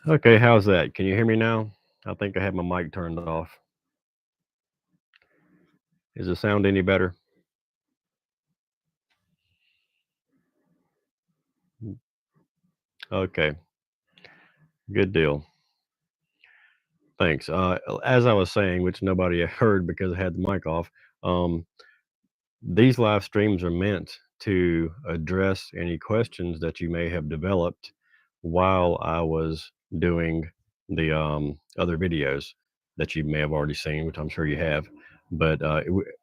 Okay, how's that? Can you hear me now? I think I had my mic turned off. Is the sound any better? Okay, good deal. Thanks. As I was saying, which nobody heard because I had the mic off, um, these live streams are meant to address any questions that you may have developed while I was doing the other videos that you may have already seen, which I'm sure you have. But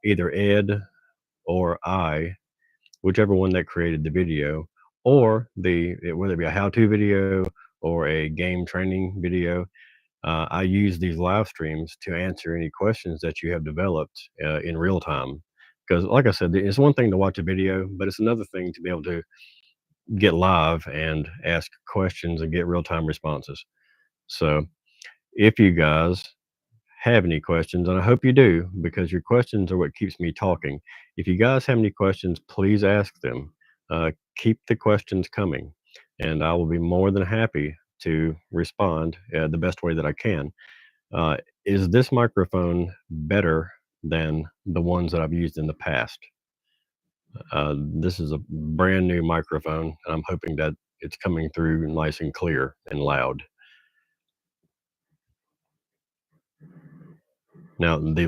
either Ed or I, whichever one that created the video, or whether it be a how-to video or a game training video, I use these live streams to answer any questions that you have developed in real time. Because, like I said, it's one thing to watch a video, but it's another thing to be able to get live and ask questions and get real time responses. So, if you guys have any questions, and I hope you do, because your questions are what keeps me talking. If you guys have any questions, please ask them. Keep the questions coming, and I will be more than happy to respond the best way that I can. Uh, is this microphone better than the ones that I've used in the past? This is a brand new microphone, and I'm hoping that it's coming through nice and clear and loud. Now, the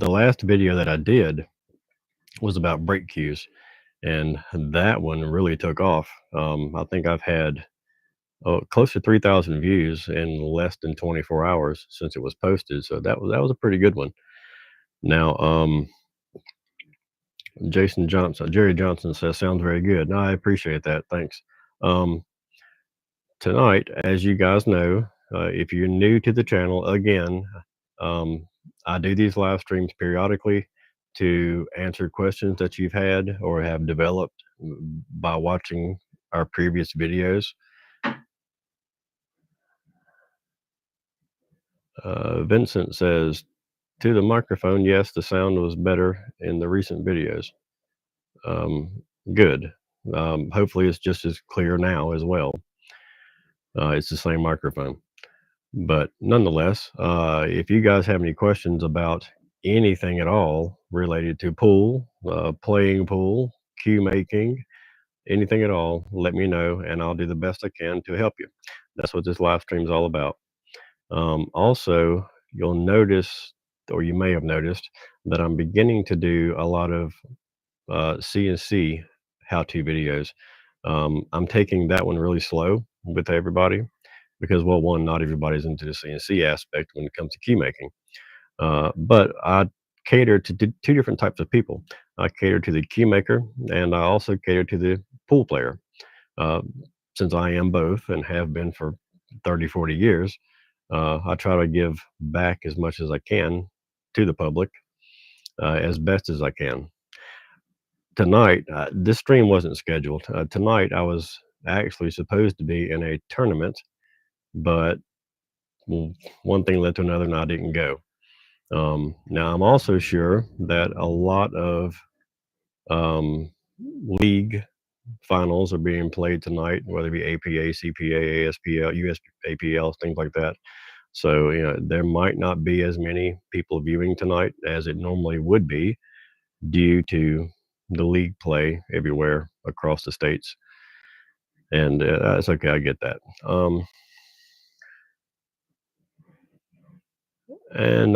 last video that I did was about brake cues, and that one really took off. I think I've had close to 3,000 views in less than 24 hours since it was posted, so that was a pretty good one. Now, Jerry Johnson says, "Sounds very good." No, I appreciate that. Thanks. Um, Tonight, as you guys know, if you're new to the channel, again, um, I do these live streams periodically to answer questions that you've had or have developed by watching our previous videos. Vincent says, to the microphone, yes, the sound was better in the recent videos. Um, Good. Hopefully, it's just as clear now as well. It's the same microphone. But nonetheless, if you guys have any questions about anything at all related to pool, playing pool, cue making, anything at all, let me know and I'll do the best I can to help you. That's what this live stream is all about. Also, you'll notice, or you may have noticed, that I'm beginning to do a lot of CNC how-to videos. I'm taking that one really slow with everybody because, well, one, not everybody's into the CNC aspect when it comes to key making. But I cater to two different types of people. I cater to the key maker, and I also cater to the pool player. Uh, since I am both and have been for 30, 40 years, I try to give back as much as I can to the public as best as I can. Tonight, this stream wasn't scheduled. Tonight, I was actually supposed to be in a tournament, but well, one thing led to another, and I didn't go. Now, I'm also sure that a lot of um, league finals are being played tonight, whether it be APA, CPA, ASPL, USAPL, things like that. So, there might not be as many people viewing tonight as it normally would be due to the league play everywhere across the states. And that's okay. I get that. And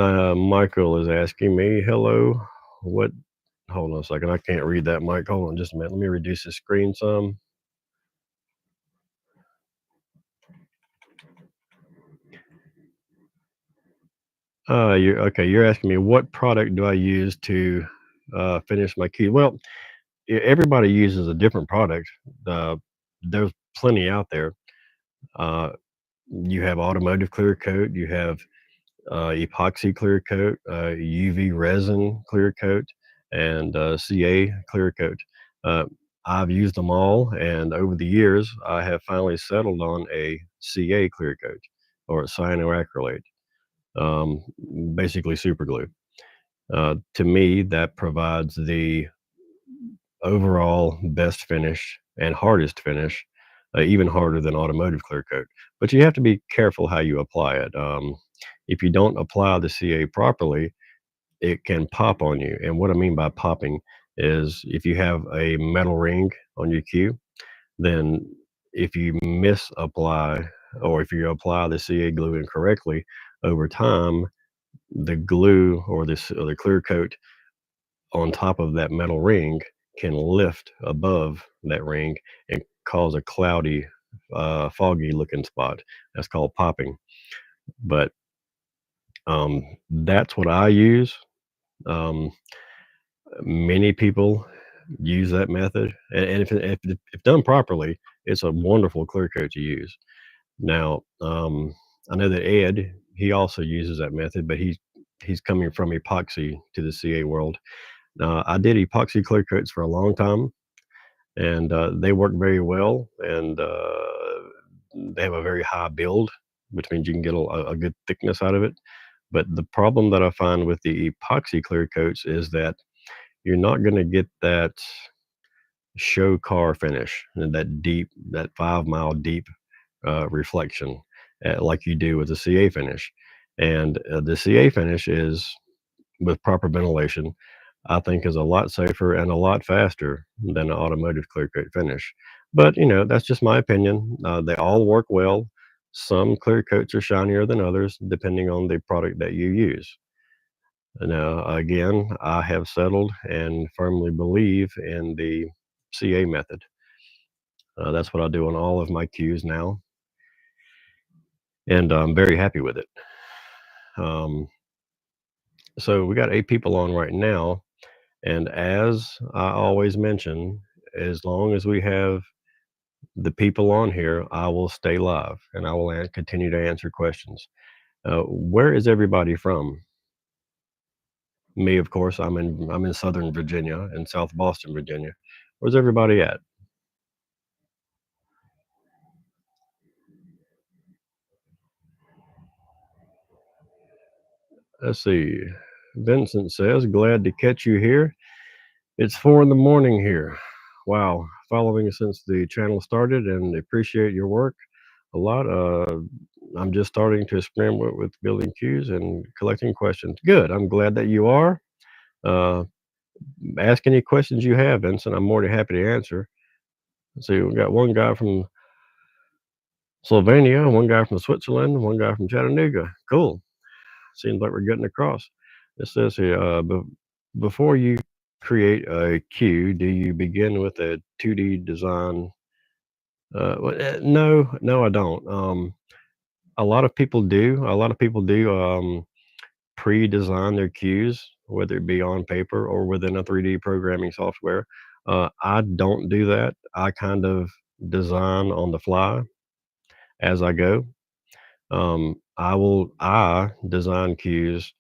Michael is asking me, hello, what hold on a second. I can't read that, Mike. Hold on just a minute. Let me reduce the screen some. You're okay. You're asking me what product do I use to finish my key? Well, everybody uses a different product. Uh, there's plenty out there. Uh, you have automotive clear coat. You have epoxy clear coat, UV resin clear coat, and CA clear coat. Uh, I've used them all, and over the years, I have finally settled on a CA clear coat or cyanoacrylate, um, basically super glue. To me, that provides the overall best finish and hardest finish even harder than automotive clear coat. But you have to be careful how you apply it. If you don't apply the CA properly, it can pop on you. And what I mean by popping is if you have a metal ring on your cue, then if you misapply or if you apply the CA glue incorrectly over time, the glue or or the clear coat on top of that metal ring can lift above that ring and cause a cloudy, foggy looking spot. That's called popping. But that's what I use. Um, Many people use that method, and if done properly, it's a wonderful clear coat to use. Now, I know that Ed, he also uses that method, but he's coming from epoxy to the CA world. I did epoxy clear coats for a long time, and they work very well, and they have a very high build, which means you can get a good thickness out of it. But the problem that I find with the epoxy clear coats is that you're not going to get that show car finish and that deep, that 5 mile deep reflection like you do with the CA finish. And the CA finish is with proper ventilation, I think is a lot safer and a lot faster than an automotive clear coat finish. But that's just my opinion. They all work well. Some clear coats are shinier than others, depending on the product that you use. Now, again, I have settled and firmly believe in the CA method. That's what I do on all of my cues now, and I'm very happy with it. Um, so we got 8 people on right now, and as I always mention, as long as we have the people on here, I will stay live and I will continue to answer questions. Where is everybody from? Me, of course. I'm in Southern Virginia, in South Boston, Virginia. Where's everybody at? Let's see. Vincent says, "Glad to catch you here. It's 4 in the morning here. Wow, following since the channel started and appreciate your work a lot. I'm just starting to experiment with building cues and collecting questions. Good. I'm glad that you are. Uh, ask any questions you have, Vincent. I'm more than happy to answer. Let's see, we got one guy from Slovenia, one guy from Switzerland, one guy from Chattanooga. Cool. Seems like we're getting across. It says here, before you create a cue, do you begin with a 2D design? No, no, I don't. A lot of people do. A lot of people do pre-design their cues, whether it be on paper or within a 3D programming software. I don't do that. I kind of design on the fly as I go. I design cues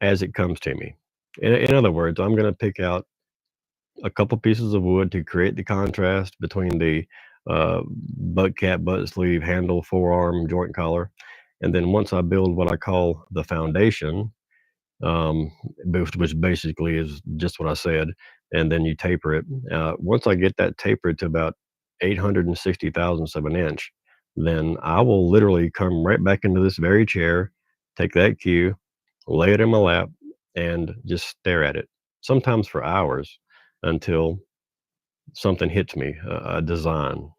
as it comes to me. In other words, I'm going to pick out a couple pieces of wood to create the contrast between the butt cap, butt sleeve, handle, forearm, joint collar. And then once I build what I call the foundation, um, which basically is just what I said, and then you taper it. Once I get that tapered to about 860 thousandths of an inch, then I will literally come right back into this very chair, take that cue, lay it in my lap, and just stare at it, sometimes for hours until something hits me, a design,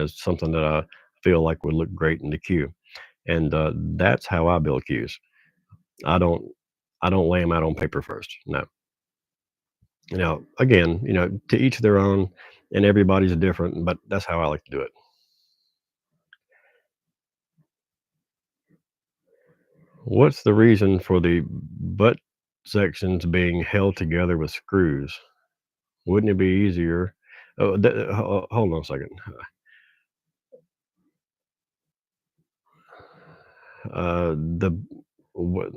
something that I feel like would look great in the cue. And that's how I build cues. I don't I don't lay them out on paper first. No. Again, to each their own, and everybody's different, but that's how I like to do it. What's the reason for the butt sections being held together with screws? Wouldn't it be easier? Oh, hold on a second. The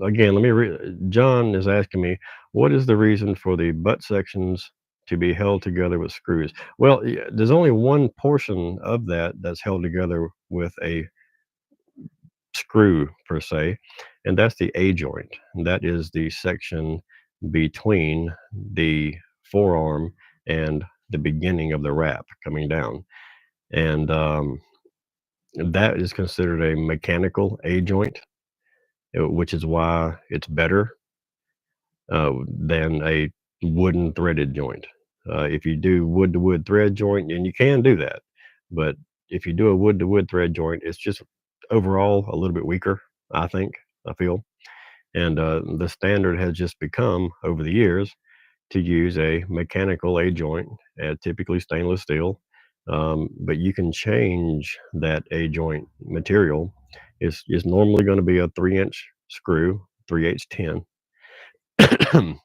again, let me read. John is asking me, what is the reason for the butt sections to be held together with screws? Well, there's only one portion of that that's held together with a screw per se, and that's the A joint. And that is the section between the forearm and the beginning of the wrap coming down. and that is considered a mechanical A joint, which is why it's better than a wooden threaded joint. If you do wood to wood thread joint, and you can do that, but if you do a wood to wood thread joint, it's just overall a little bit weaker, I think, I feel. And the standard has just become over the years to use a mechanical A joint, typically stainless steel. But you can change that A joint material. It's normally going to be a 3-inch screw, 3H10,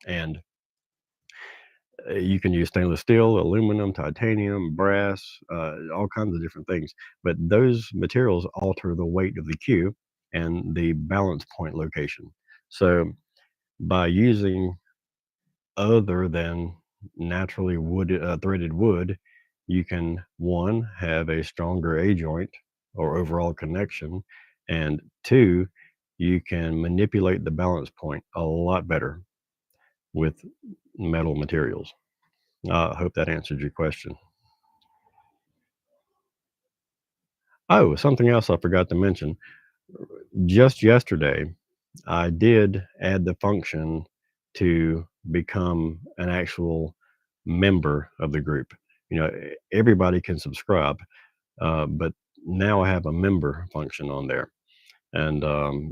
and you can use stainless steel, aluminum, titanium, brass, all kinds of different things. But those materials alter the weight of the cue and the balance point location. So by using other than naturally threaded wood, you can one have a stronger A joint or overall connection, and two, you can manipulate the balance point a lot better with metal materials. I hope that answered your question. Oh, something else I forgot to mention. Just yesterday, I did add the function to become an actual member of the group. Everybody can subscribe, but now I have a member function on there. And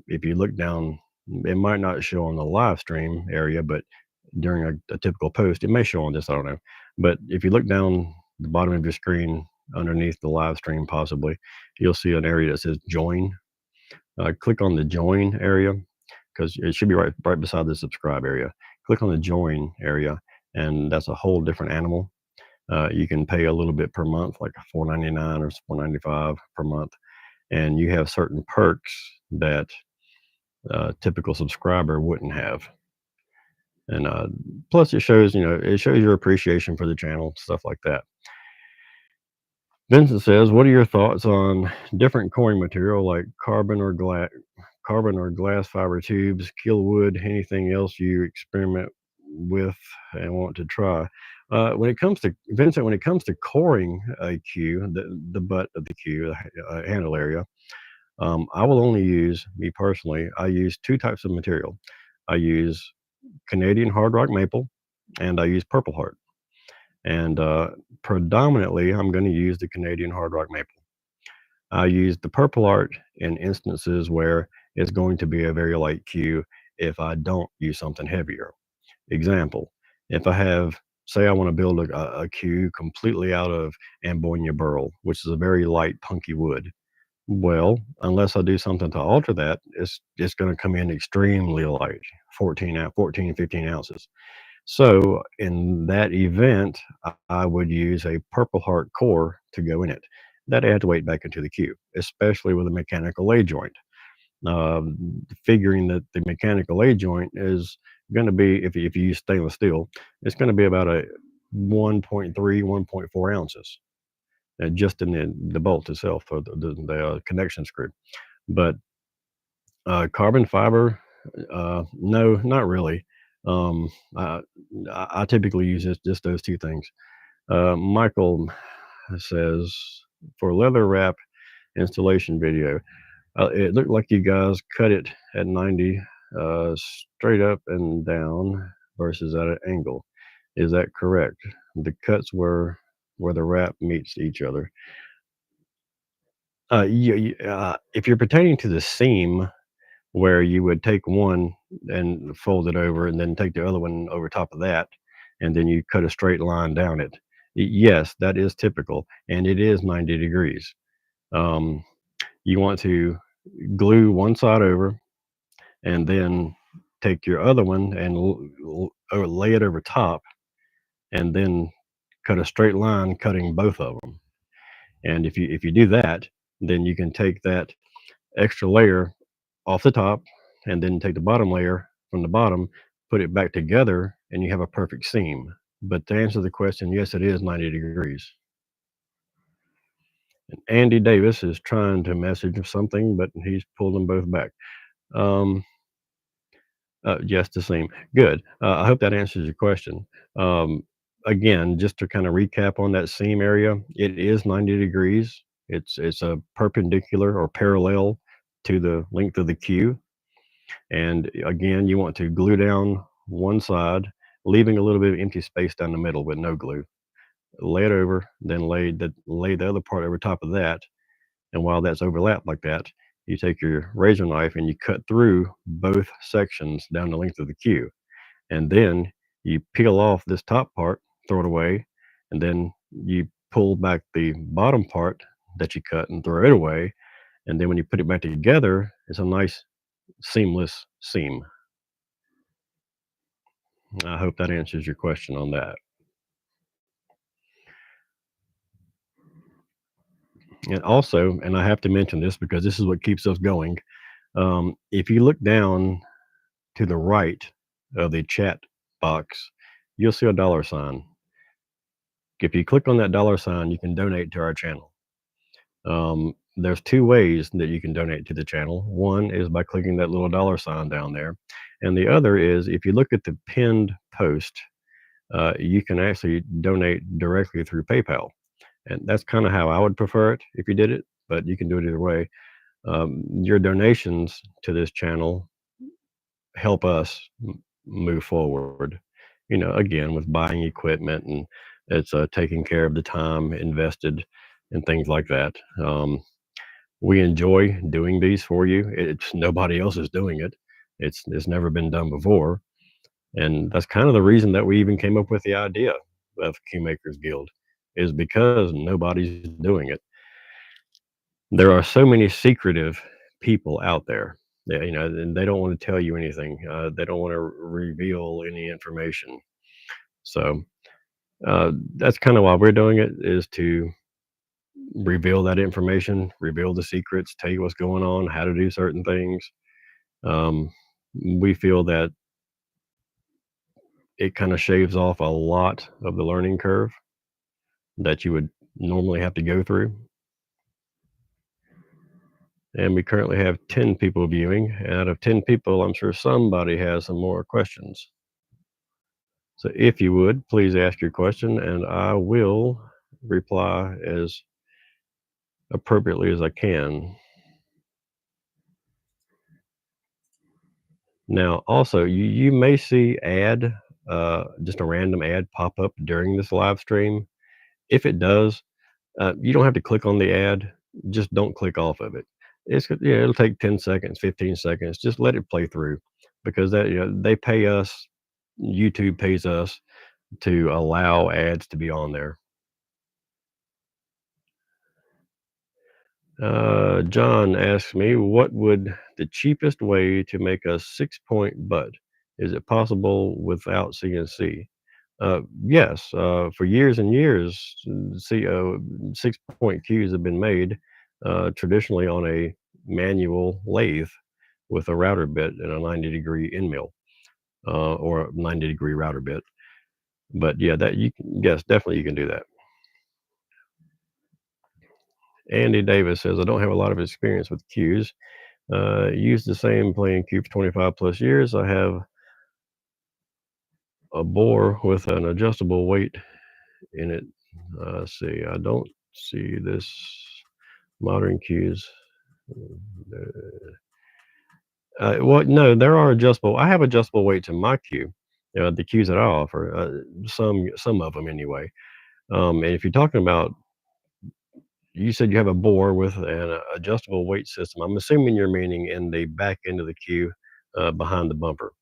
if you look down, it might not show on the live stream area, but during a typical post, it may show on this. I don't know. But if you look down the bottom of your screen underneath the live stream, possibly, you'll see an area that says join. Click on the join area because it should be right beside the subscribe area. Click on the join area, and that's a whole different animal. You can pay a little bit per month, like $4.99 or $4.95 per month, and you have certain perks that a typical subscriber wouldn't have. And plus, it shows your appreciation for the channel, stuff like that. Vincent says, "What are your thoughts on different coring material like carbon or glass fiber tubes, keel wood, anything else you experiment with and want to try?" When it comes to Vincent, when it comes to coring a cue, the butt of the cue, the handle area, I will only use me personally. I use two types of material. I use Canadian hard rock maple, and I use Purple Heart. And predominantly, I'm going to use the Canadian hard rock maple. I use the Purple Art in instances where it's going to be a very light cue if I don't use something heavier. Example, if I have, say, I want to build a cue completely out of Ambonia burl, which is a very light, punky wood. Well, unless I do something to alter that, it's going to come in extremely light, 14, 15 ounces. So in that event, I would use a Purple Heart core to go in it. That adds weight back into the cube, especially with a mechanical A joint. Figuring that the mechanical A joint is going to be, if you use stainless steel, it's going to be about a 1.3, 1.4 ounces, just in the bolt itself, or the connection screw. But carbon fiber, no, not really. Um, I, I typically use just those two things. Michael says, for leather wrap installation video, it looked like you guys cut it at 90 straight up and down versus at an angle. Is that correct? The cuts were where the wrap meets each other. If you're pertaining to the seam, where you would take one and fold it over and then take the other one over top of that, and then you cut a straight line down it. Yes, that is typical, and it is 90 degrees. Um, you want to glue one side over and then take your other one and lay it over top, and then cut a straight line cutting both of them. And if you do that, then you can take that extra layer off the top and then take the bottom layer from the bottom, put it back together, and you have a perfect seam. But to answer the question, yes, it is 90 degrees. And Andy Davis is trying to message something, but he's pulled them both back. Um, yes, the seam. Good. I hope that answers your question. Um, again, just to kind of recap on that seam area, it is 90 degrees. It's a perpendicular or parallel to the length of the queue. And again, you want to glue down one side, leaving a little bit of empty space down the middle with no glue. Lay it over, then lay the other part over top of that. And while that's overlapped like that, you take your razor knife and you cut through both sections down the length of the queue. And then you peel off this top part, throw it away, and then you pull back the bottom part that you cut and throw it away. And then when you put it back together, it's a nice seamless seam. I hope that answers your question on that. And also, and I have to mention this because this is what keeps us going. If you look down to the right of the chat box, you'll see a dollar sign. If you click on that dollar sign, you can donate to our channel. There's two ways that you can donate to the channel. One is by clicking that little dollar sign down there, and the other is if you look at the pinned post, you can actually donate directly through PayPal, and that's kind of how I would prefer it if you did it. But you can do it either way. Your donations to this channel help us move forward. Again, with buying equipment, and it's taking care of the time invested and things like that. We enjoy doing these for you. It's nobody else is doing it. It's never been done before, and that's kind of the reason that we even came up with the idea of Keymakers Guild, is because nobody's doing it. There are so many secretive people out there. And they don't want to tell you anything. They don't want to reveal any information. So that's kind of why we're doing it, is to reveal that information, reveal the secrets, tell you what's going on, how to do certain things. Um, we feel that it kind of shaves off a lot of the learning curve that you would normally have to go through. And we currently have 10 people viewing. And out of 10 people, I'm sure somebody has some more questions. So if you would, please ask your question and I will reply as appropriately as I can. Now, also, you may see just a random ad pop up during this live stream. If it does, you don't have to click on the ad. Just don't click off of it. It'll take 10 seconds, 15 seconds. Just let it play through, because they pay us. YouTube pays us to allow ads to be on there. John asks me, what would the cheapest way to make a 6-point butt? Is it possible without CNC? Yes, for years and years, 6-point cues have been made traditionally on a manual lathe with a router bit and a 90-degree end mill, or a 90-degree router bit. But yeah, yes, definitely you can do that. Andy Davis says, I don't have a lot of experience with cues. Used the same playing cue for 25 plus years. I have a bore with an adjustable weight in it. See, I don't see this modern cues. Well, no, there are adjustable. I have adjustable weights in my cue. The cues that I offer, some of them anyway. And if you're talking about, you said you have a bore with an adjustable weight system. I'm assuming you're meaning in the back end of the cue, behind the bumper.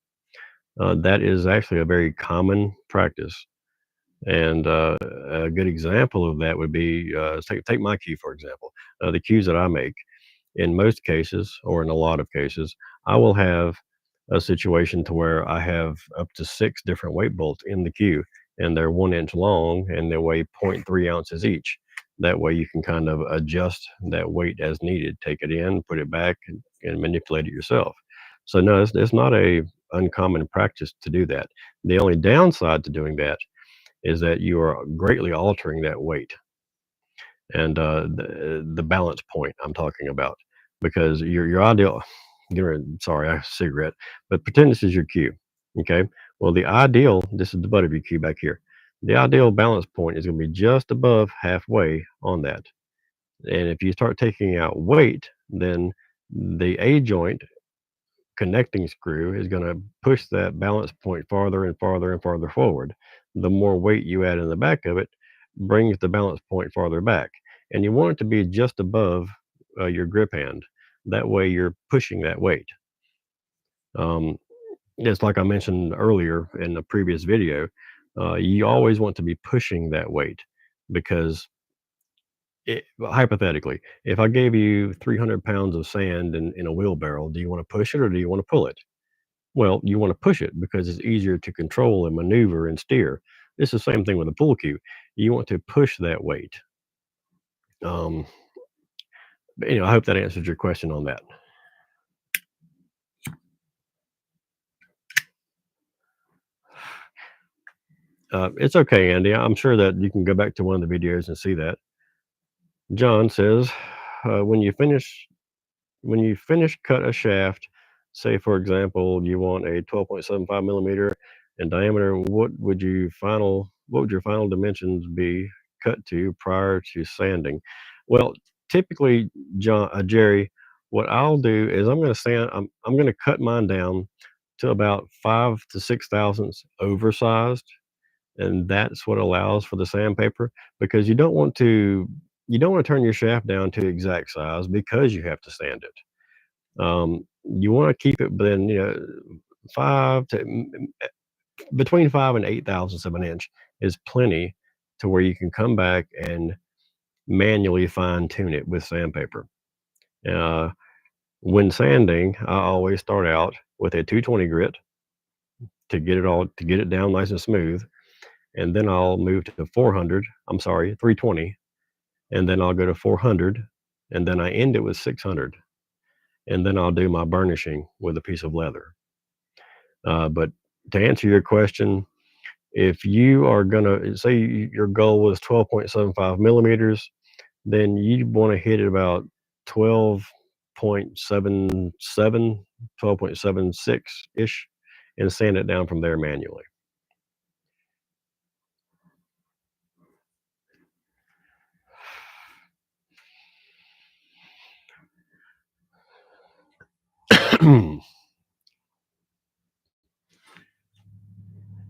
That is actually a very common practice. And a good example of that would be, take my cue, for example. The cues that I make, in most cases, or in a lot of cases, I will have a situation to where I have up to 6 different weight bolts in the cue, and they're 1 inch long and they weigh 0.3 ounces each. That way you can kind of adjust that weight as needed, take it in, put it back, and manipulate it yourself. So no, it's not a uncommon practice to do that. The only downside to doing that is that you are greatly altering that weight and the balance point I'm talking about, because your ideal. Sorry, I cigarette, but pretend this is your cue. Okay. Well, this is the butt of your cue back here. The ideal balance point is going to be just above halfway on that. And if you start taking out weight, then the A joint connecting screw is going to push that balance point farther and farther and farther forward. The more weight you add in the back of it brings the balance point farther back. And you want it to be just above your grip hand. That way you're pushing that weight. Um, it's like I mentioned earlier in the previous video. You always want to be pushing that weight because hypothetically, if I gave you 300 pounds of sand in a wheelbarrow, do you want to push it or do you want to pull it? Well, you want to push it because it's easier to control and maneuver and steer. It's the same thing with a pool cue. You want to push that weight. Um, I hope that answers your question on that. It's okay, Andy. I'm sure that you can go back to one of the videos and see that. John says, when you finish cut a shaft, say for example you want a 12.75 millimeter in diameter, what would your final dimensions be cut to prior to sanding? Well, typically, Jerry, what I'll do is I'm going to cut mine down to about 5 to 6 thousandths oversized, and that's what allows for the sandpaper, because you don't want to turn your shaft down to exact size because you have to sand it. You want to keep it within, five to between 5 and 8 thousandths of an inch is plenty to where you can come back and manually fine tune it with sandpaper. Uh, when sanding, I always start out with a 220 grit to get it down nice and smooth, and then I'll move to 400. I'm sorry, 320, and then I'll go to 400, and then I end it with 600, and then I'll do my burnishing with a piece of leather. But to answer your question, if you are gonna say your goal was 12.75 millimeters, then you want to hit it about 12.77, 12.76 ish, and sand it down from there manually.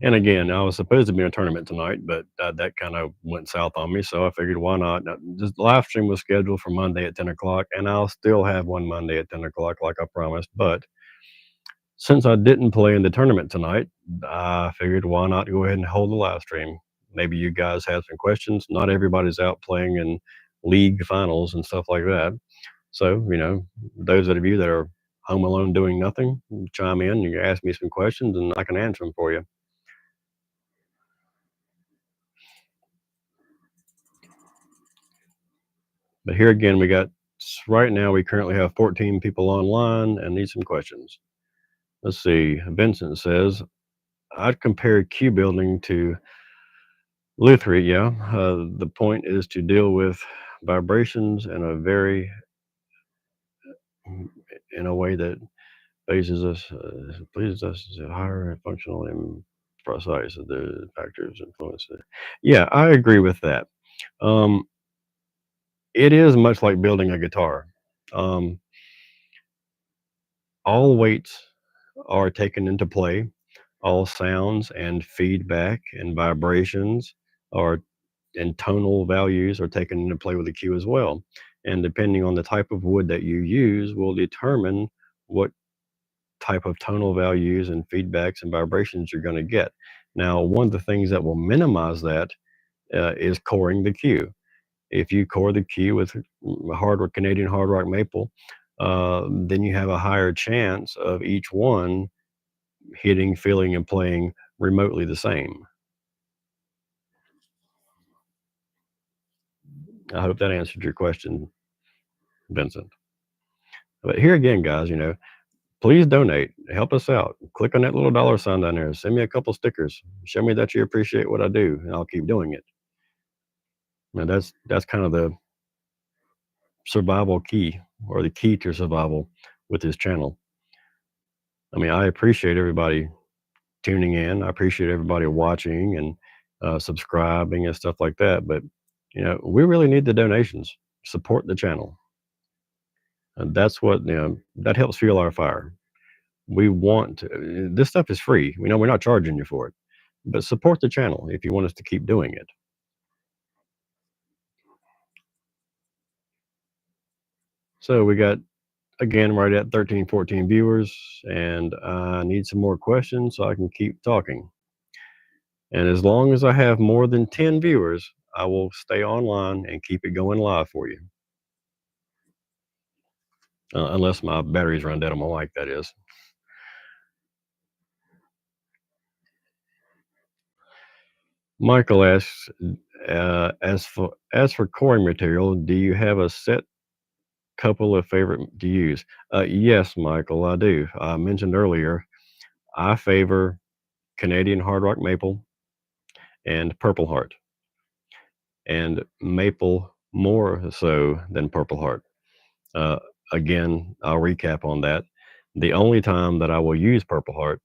And again, I was supposed to be in a tournament tonight, but that kind of went south on me. So I figured, why not? Now, the live stream was scheduled for Monday at 10 o'clock, and I'll still have one Monday at 10 o'clock, like I promised. But since I didn't play in the tournament tonight, I figured, why not go ahead and hold the live stream? Maybe you guys have some questions. Not everybody's out playing in league finals and stuff like that. So, those of you that are home alone doing nothing, chime in. You can ask me some questions, and I can answer them for you. But here again, right now, we currently have 14 people online and need some questions. Let's see. Vincent says, I'd compare cue building to Luthiery. Yeah. The point is to deal with vibrations in a way that pleases us higher and functional and precise. The factors influence it. Yeah, I agree with that. Um, it is much like building a guitar. Um, all weights are taken into play. All sounds and feedback and vibrations are and tonal values are taken into play with the cue as well. And depending on the type of wood that you use will determine what type of tonal values and feedbacks and vibrations you're going to get. Now, one of the things that will minimize that is coring the cue. If you core the cue with Canadian hard rock maple, then you have a higher chance of each one hitting, feeling, and playing remotely the same. I hope that answered your question, Vincent. But here again, guys, please donate. Help us out. Click on that little dollar sign down there. Send me a couple stickers. Show me that you appreciate what I do, and I'll keep doing it. And that's kind of the survival key, or the key to survival with this channel. I mean, I appreciate everybody tuning in. I appreciate everybody watching and subscribing and stuff like that. But we really need the donations. Support the channel, and that's what that helps fuel our fire. We want this stuff is free. We know we're not charging you for it, but support the channel if you want us to keep doing it. So we got again right at 13, 14 viewers, and I need some more questions so I can keep talking. And as long as I have more than 10 viewers, I will stay online and keep it going live for you. Unless my batteries run dead on my mic, that is. Michael asks, as for coring material, do you have a set couple of favorite to use? Yes, Michael, I do. I mentioned earlier, I favor Canadian Hard Rock Maple and Purple Heart, and Maple more so than Purple Heart. Uh, Again, I'll recap on that. The only time that I will use Purple Heart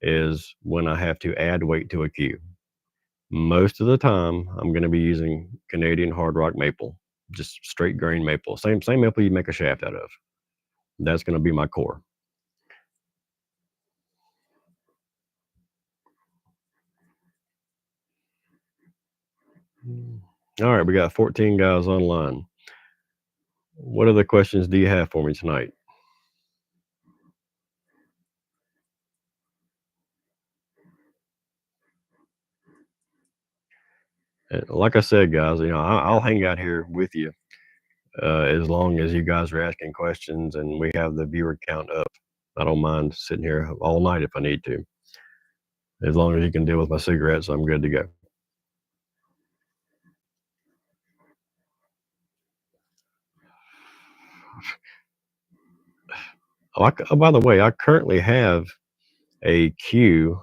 is when I have to add weight to a cue. Most of the time, I'm going to be using Canadian Hard Rock Maple, just straight grain maple, same maple you make a shaft out of. That's going to be my core. All right, we got 14 guys online. What other questions do you have for me tonight? Like I said, guys, I'll hang out here with you as long as you guys are asking questions and we have the viewer count up. I don't mind sitting here all night if I need to. As long as you can deal with my cigarettes, I'm good to go. Oh, by the way, I currently have a queue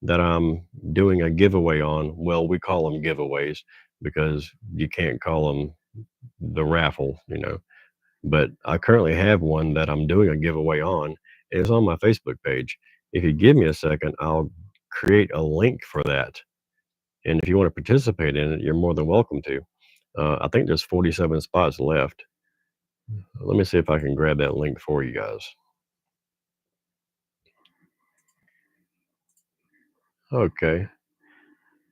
that I'm doing a giveaway on. Well, we call them giveaways because you can't call them the raffle. But I currently have one that I'm doing a giveaway on. It's on my Facebook page. If you give me a second, I'll create a link for that. And if you want to participate in it, you're more than welcome to. I think there's 47 spots left. Let me see if I can grab that link for you guys. Okay.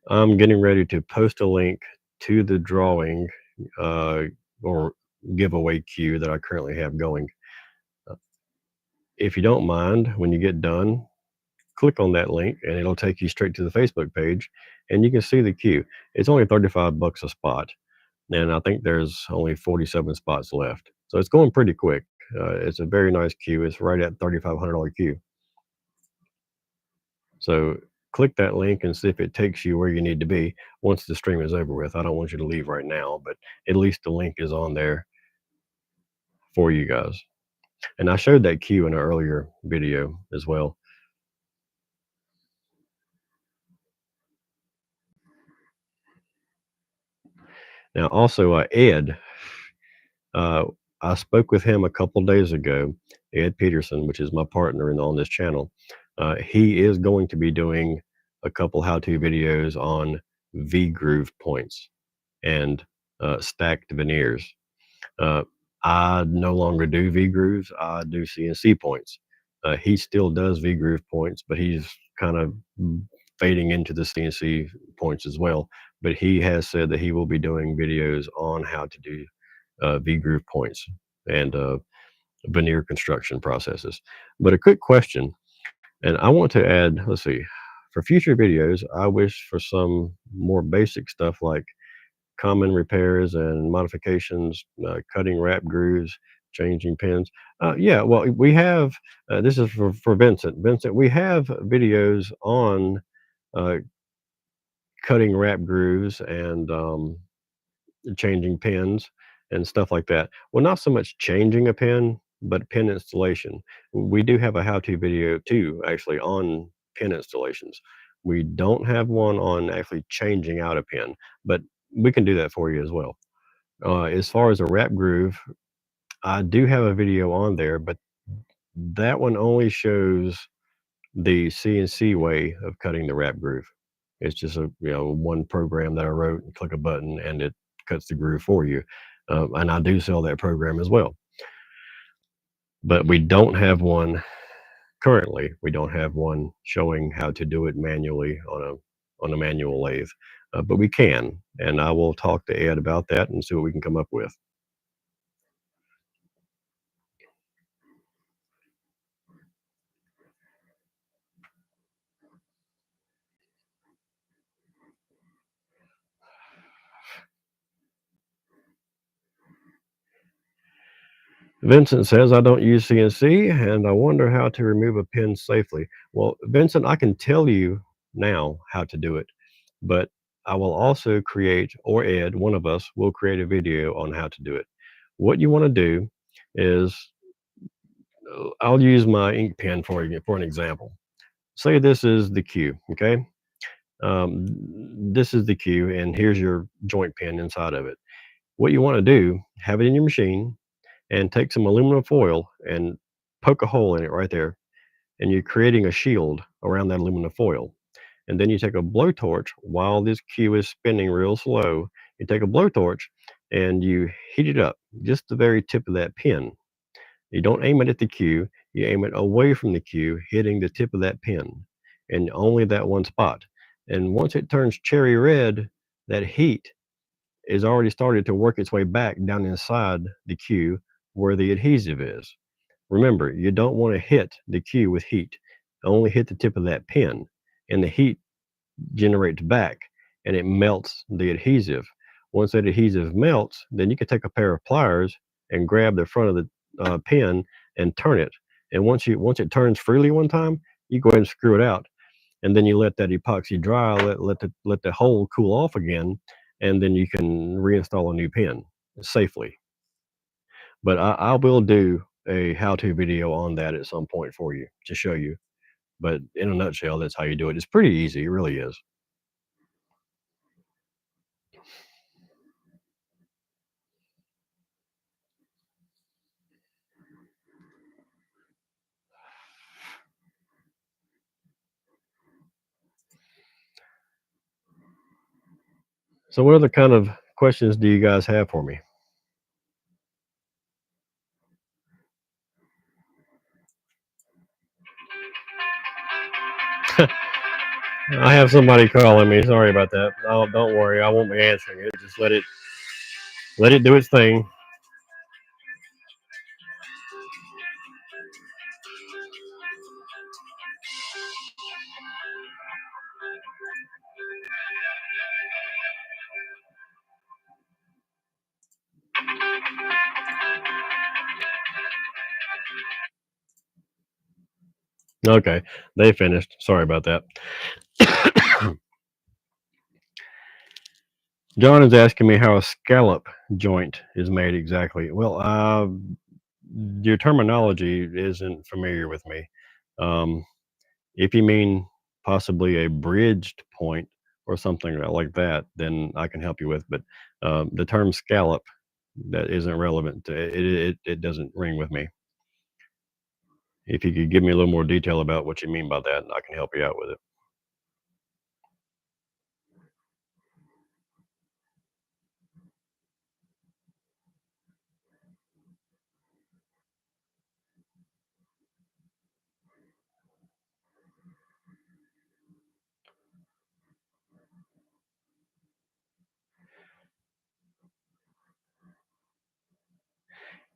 I'm getting ready to post a link to the drawing uh, or giveaway queue that I currently have going. Uh, If you don't mind, when you get done, click on that link and it'll take you straight to the Facebook page and you can see the queue. It's only 35 bucks a spot. And I think there's only 47 spots left. So it's going pretty quick. It's a very nice queue. It's right at $3,500 queue. So click that link and see if it takes you where you need to be once the stream is over with. I don't want you to leave right now, but at least the link is on there for you guys. And I showed that queue in an earlier video as well. Now, also, Ed, uh, I spoke with him a couple days ago, Ed Peterson, which is my partner on this channel. He is going to be doing a couple how-to videos on V-groove points and stacked veneers. Uh, I no longer do V grooves. I do CNC points. He still does V groove points, but he's kind of fading into the CNC points as well. But he has said that he will be doing videos on how to do V groove points and veneer construction processes. But a quick question, and I want to add, let's see, for future videos, I wish for some more basic stuff like common repairs and modifications, cutting wrap grooves, changing pins. Yeah, well, we have, this is for Vincent. Vincent, we have videos on uh, cutting wrap grooves and changing pins and stuff like that. Well, not so much changing a pin, but pin installation. We do have a how-to video too, actually, on pin installations. We don't have one on actually changing out a pin, but we can do that for you as well. As far as a wrap groove, I do have a video on there, but that one only shows the CNC way of cutting the wrap groove. It's just a one program that I wrote. And click a button and it cuts the groove for you. And I do sell that program as well. But we don't have one currently. We don't have one showing how to do it manually on a manual lathe. But we can, and I will talk to Ed about that and see what we can come up with. Vincent says, I don't use CNC and I wonder how to remove a pin safely. Well, Vincent, I can tell you now how to do it, but I will also create, or Ed, one of us will create a video on how to do it. What you want to do is, I'll use my ink pen for an example. Say this is the cue, okay? Um, this is the cue, and here's your joint pin inside of it. What you want to do, have it in your machine, and take some aluminum foil and poke a hole in it right there, and you're creating a shield around that aluminum foil. And then you take a blowtorch while this cue is spinning real slow. You take a blowtorch and you heat it up, just the very tip of that pin. You don't aim it at the cue, you aim it away from the cue, hitting the tip of that pin, and only that one spot. And once it turns cherry red, that heat is already started to work its way back down inside the cue where the adhesive is. Remember, you don't want to hit the cue with heat. Only hit the tip of that pin, and the heat generates back and it melts the adhesive. Once that adhesive melts, then you can take a pair of pliers and grab the front of the pin and turn it. And once it turns freely one time, you go ahead and screw it out, and then you let that epoxy dry, let the hole cool off again, and then you can reinstall a new pin safely. But I will do a how-to video on that at some point for you to show you. But in a nutshell, that's how you do it. It's pretty easy, it really is. So what other kind of questions do you guys have for me? I have somebody calling me. Sorry about that. Oh, don't worry. I won't be answering it. Just let it do its thing. Okay, they finished. Sorry about that. John is asking me how a scallop joint is made exactly. Well, your terminology isn't familiar with me. Um, if you mean possibly a bridged point or something like that, then I can help you with. But the term scallop, that isn't relevant. It doesn't ring with me. If you could give me a little more detail about what you mean by that, I can help you out with it.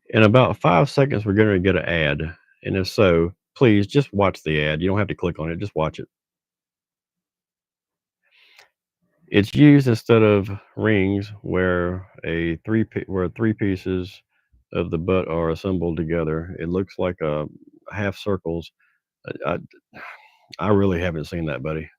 In about 5 seconds, we're going to get an ad. And if so, please just watch the ad. You don't have to click on it, just watch it. It's used instead of rings where where three pieces of the butt are assembled together. It looks like a half circles. I, I really haven't seen that, buddy.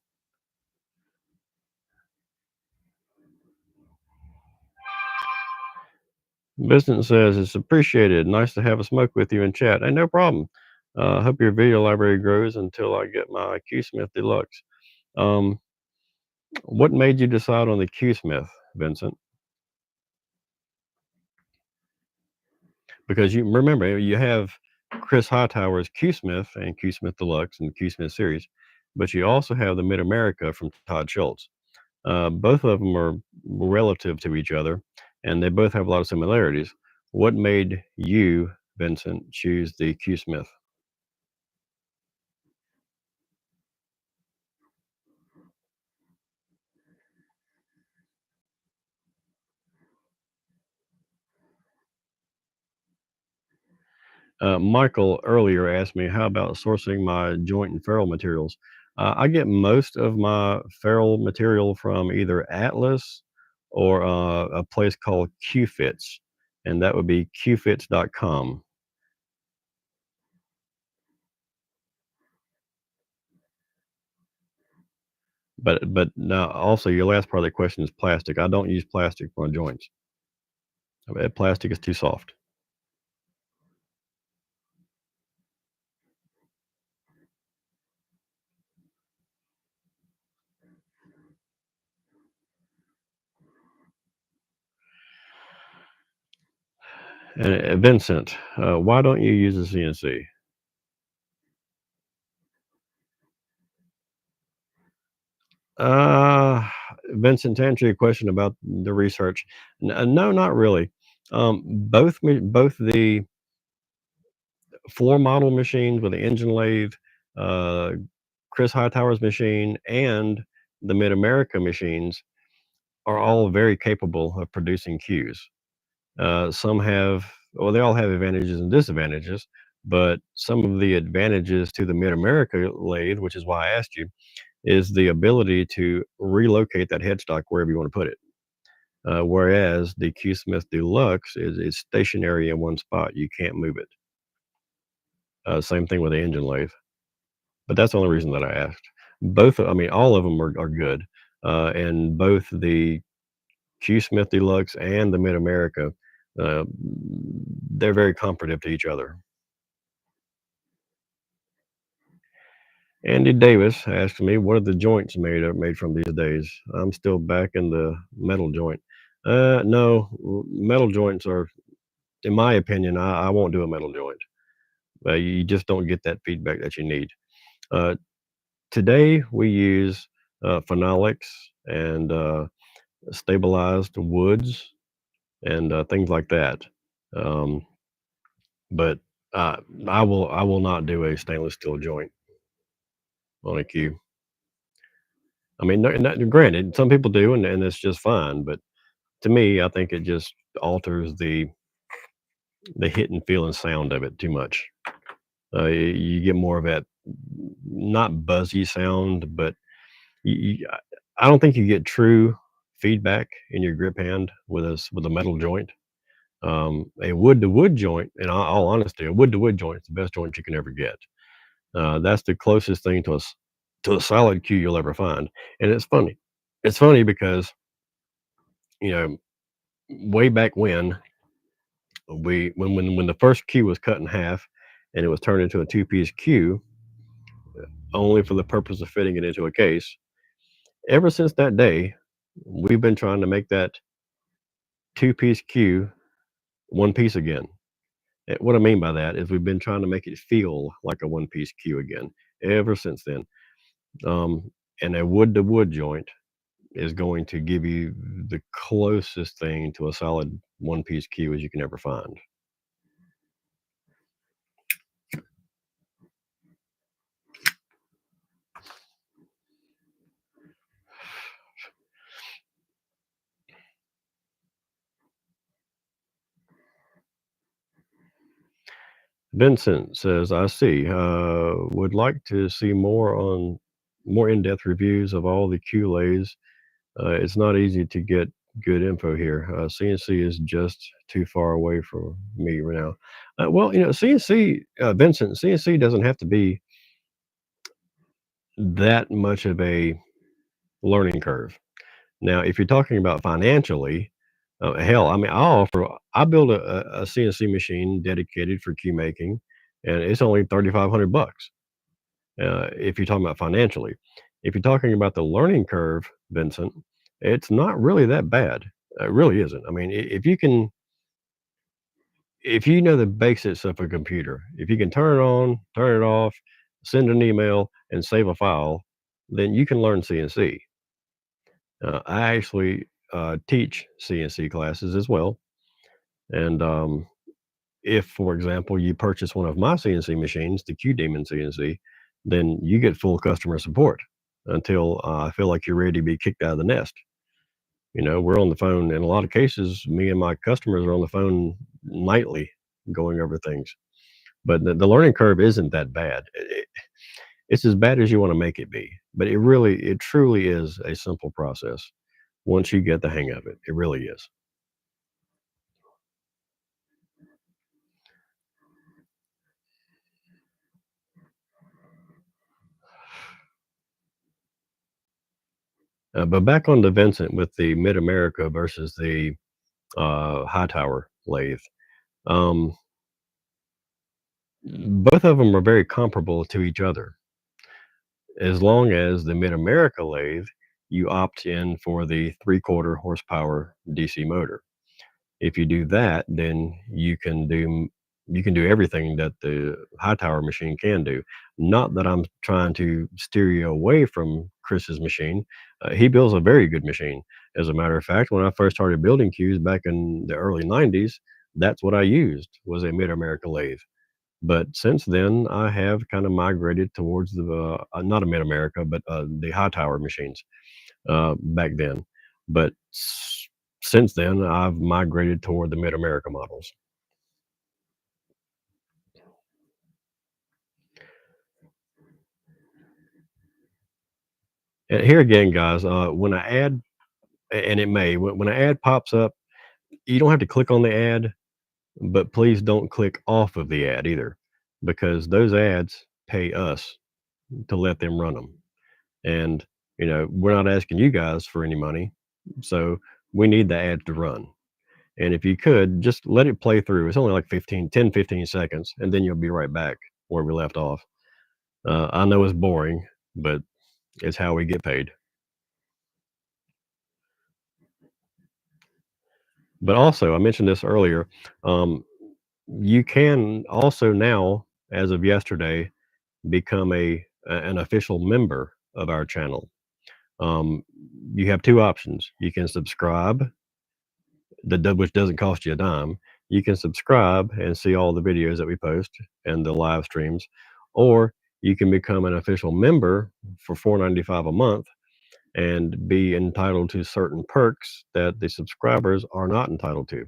Vincent says it's appreciated. Nice to have a smoke with you and chat. Hey, no problem. Hope your video library grows until I get my Q Smith Deluxe. Um, what made you decide on the Q Smith, Vincent? Because you remember you have Chris Hightower's Q Smith and Q Smith Deluxe and Q Smith series. but you also have the Mid America from Todd Schultz. Both of them are relative to each other, and they both have a lot of similarities. What made you, Vincent, choose the Q Smith? Michael earlier asked me, how about sourcing my joint and ferrule materials? I get most of my ferrule material from either Atlas or a place called QFits, and that would be qfits.com. But now also your last part of the question is plastic. I don't use plastic for my joints. Plastic is too soft. And Vincent, why don't you use a CNC? Uh, Vincent, to answer your question about the research, no, not really. Both the floor model machines with the engine lathe, uh, Chris Hightower's machine, and the Mid America machines are all very capable of producing cues. Some have, well, they all have advantages and disadvantages, but some of the advantages to the Mid America lathe, which is why I asked you, is the ability to relocate that headstock wherever you want to put it. Whereas the Q Smith Deluxe is stationary in one spot. You can't move it. Same thing with the engine lathe. But that's the only reason that I asked. I mean, all of them are good. And both the Q Smith Deluxe and the Mid America, uh, they're very comparative to each other. Andy Davis asked me, "What are the joints made from these days?" I'm still back in the metal joint. No, metal joints are, in my opinion, I won't do a metal joint. You just don't get that feedback that you need. Uh, Today we use phenolics and stabilized woods and things like that. Um, but uh, I will not do a stainless steel joint on a cube. I mean, granted, some people do, and it's just fine. But to me, I think it just alters the hit and feel and sound of it too much. You get more of that not buzzy sound, but I don't think you get true feedback in your grip hand with a metal joint. A wood to wood joint, in all honesty, a wood to wood joint is the best joint you can ever get. That's the closest thing to a solid cue you'll ever find. And it's funny. It's funny because you know way back when the first cue was cut in half and it was turned into a two-piece cue only for the purpose of fitting it into a case. Ever since that day, we've been trying to make that two-piece cue one piece again. What I mean by that is we've been trying to make it feel like a one-piece cue again ever since then. Um, and a wood to wood joint is going to give you the closest thing to a solid one-piece cue as you can ever find. Vincent says, "I see. Would like to see more in-depth reviews of all the QLAs. It's not easy to get good info here. CNC is just too far away for me right now." Well, CNC, Vincent, CNC doesn't have to be that much of a learning curve. Now, if you're talking about financially, hell, I mean, I build a CNC machine dedicated for key making, and it's only $3,500. If you're talking about financially, if you're talking about the learning curve, Vincent, it's not really that bad. It really isn't. I mean, if you know the basics of a computer, if you can turn it on, turn it off, send an email, and save a file, then you can learn CNC. I actually teach CNC classes as well. And if, for example, you purchase one of my CNC machines, the Q Demon CNC, then you get full customer support until I feel like you're ready to be kicked out of the nest. We're on the phone in a lot of cases. Me and my customers are on the phone nightly going over things. But the learning curve isn't that bad. It's as bad as you want to make it be. But it truly is a simple process once you get the hang of it. It really is. But back on to Vincent with the Mid America versus the Hightower lathe. Um, both of them are very comparable to each other, as long as the Mid America lathe, you opt in for the 3/4 horsepower DC motor. If you do that, then you can do everything that the Hightower machine can do. Not that I'm trying to steer you away from Chris's machine. He builds a very good machine. As a matter of fact, when I first started building cues back in the early '90s, that's what I used was a Mid America lathe. But since then, I have kind of migrated towards the not a Mid America, but the Hightower machines back then. But since then, I've migrated toward the Mid America models. And here again, guys, when I add, and it may, when an ad pops up, you don't have to click on the ad, but please don't click off of the ad either, because those ads pay us to let them run them. And, we're not asking you guys for any money. So we need the ad to run. And if you could just let it play through, it's only like 15 seconds, and then you'll be right back where we left off. I know it's boring, but it's how we get paid. But also, I mentioned this earlier. Um, you can also now, as of yesterday, become an official member of our channel. Um, you have two options. You can subscribe, which doesn't cost you a dime. You can subscribe and see all the videos that we post and the live streams, or you can become an official member for 4.95 a month and be entitled to certain perks that the subscribers are not entitled to.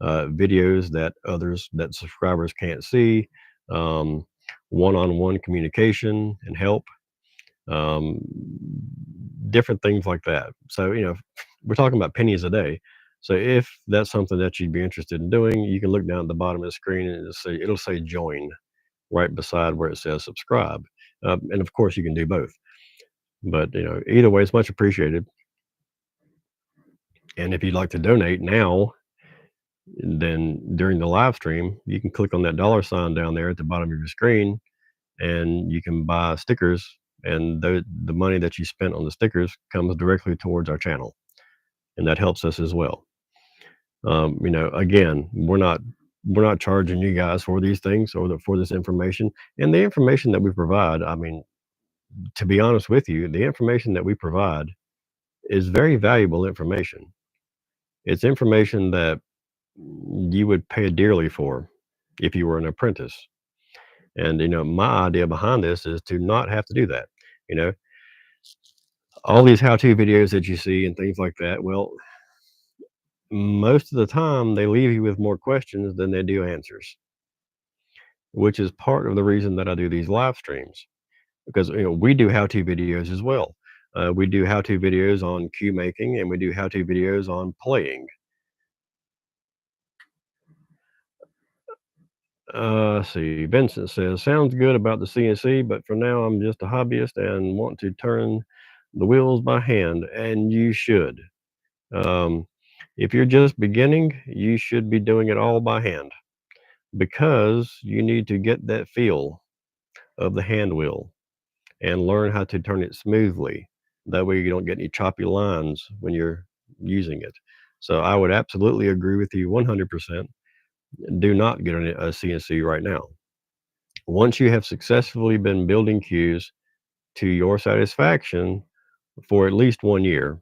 Videos that subscribers can't see, um, one-on-one communication and help, um, different things like that. So, we're talking about pennies a day. So if that's something that you'd be interested in doing, you can look down at the bottom of the screen and it'll say join right beside where it says subscribe. And of course, you can do both. But either way, it's much appreciated. And if you'd like to donate now, then during the live stream, you can click on that dollar sign down there at the bottom of your screen, and you can buy stickers. And the money that you spent on the stickers comes directly towards our channel, and that helps us as well. Again, we're not charging you guys for these things or for this information, and the information that we provide. I mean, to be honest with you, the information that we provide is very valuable information. It's information that you would pay dearly for if you were an apprentice. And my idea behind this is to not have to do that. You know, all these how-to videos that you see and things like that. Well, most of the time they leave you with more questions than they do answers, which is part of the reason that I do these live streams because we do how-to videos as well. We do how-to videos on cue making and we do how-to videos on playing. Let's see. Vincent says, sounds good about the CNC, but for now, I'm just a hobbyist and want to turn the wheels by hand, and you should. Um, if you're just beginning, you should be doing it all by hand because you need to get that feel of the hand wheel and learn how to turn it smoothly. That way, you don't get any choppy lines when you're using it. So, I would absolutely agree with you 100%. Do not get a CNC right now. Once you have successfully been building queues to your satisfaction for at least 1 year,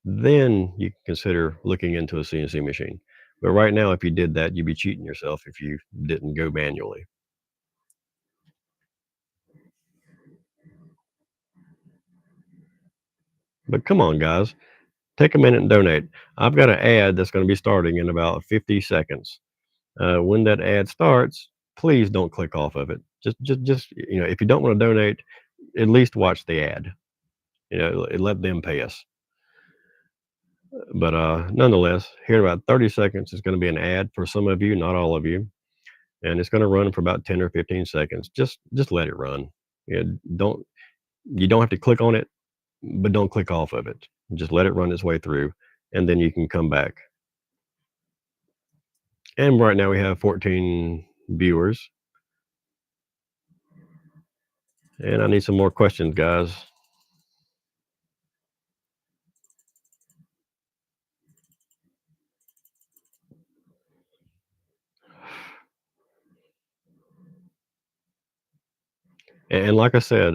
then you can consider looking into a CNC machine. But right now, if you did that, you'd be cheating yourself if you didn't go manually. But come on, guys, take a minute and donate. I've got an ad that's going to be starting in about 50 seconds. When that ad starts, please don't click off of it. Just if you don't want to donate, at least watch the ad. Let them pay us. But nonetheless, here in about 30 seconds is going to be an ad for some of you, not all of you, and it's going to run for about 10 or 15 seconds. Just let it run. Don't you don't have to click on it, but don't click off of it. Just let it run its way through, and then you can come back. And right now we have 14 viewers, and I need some more questions, guys. And like I said,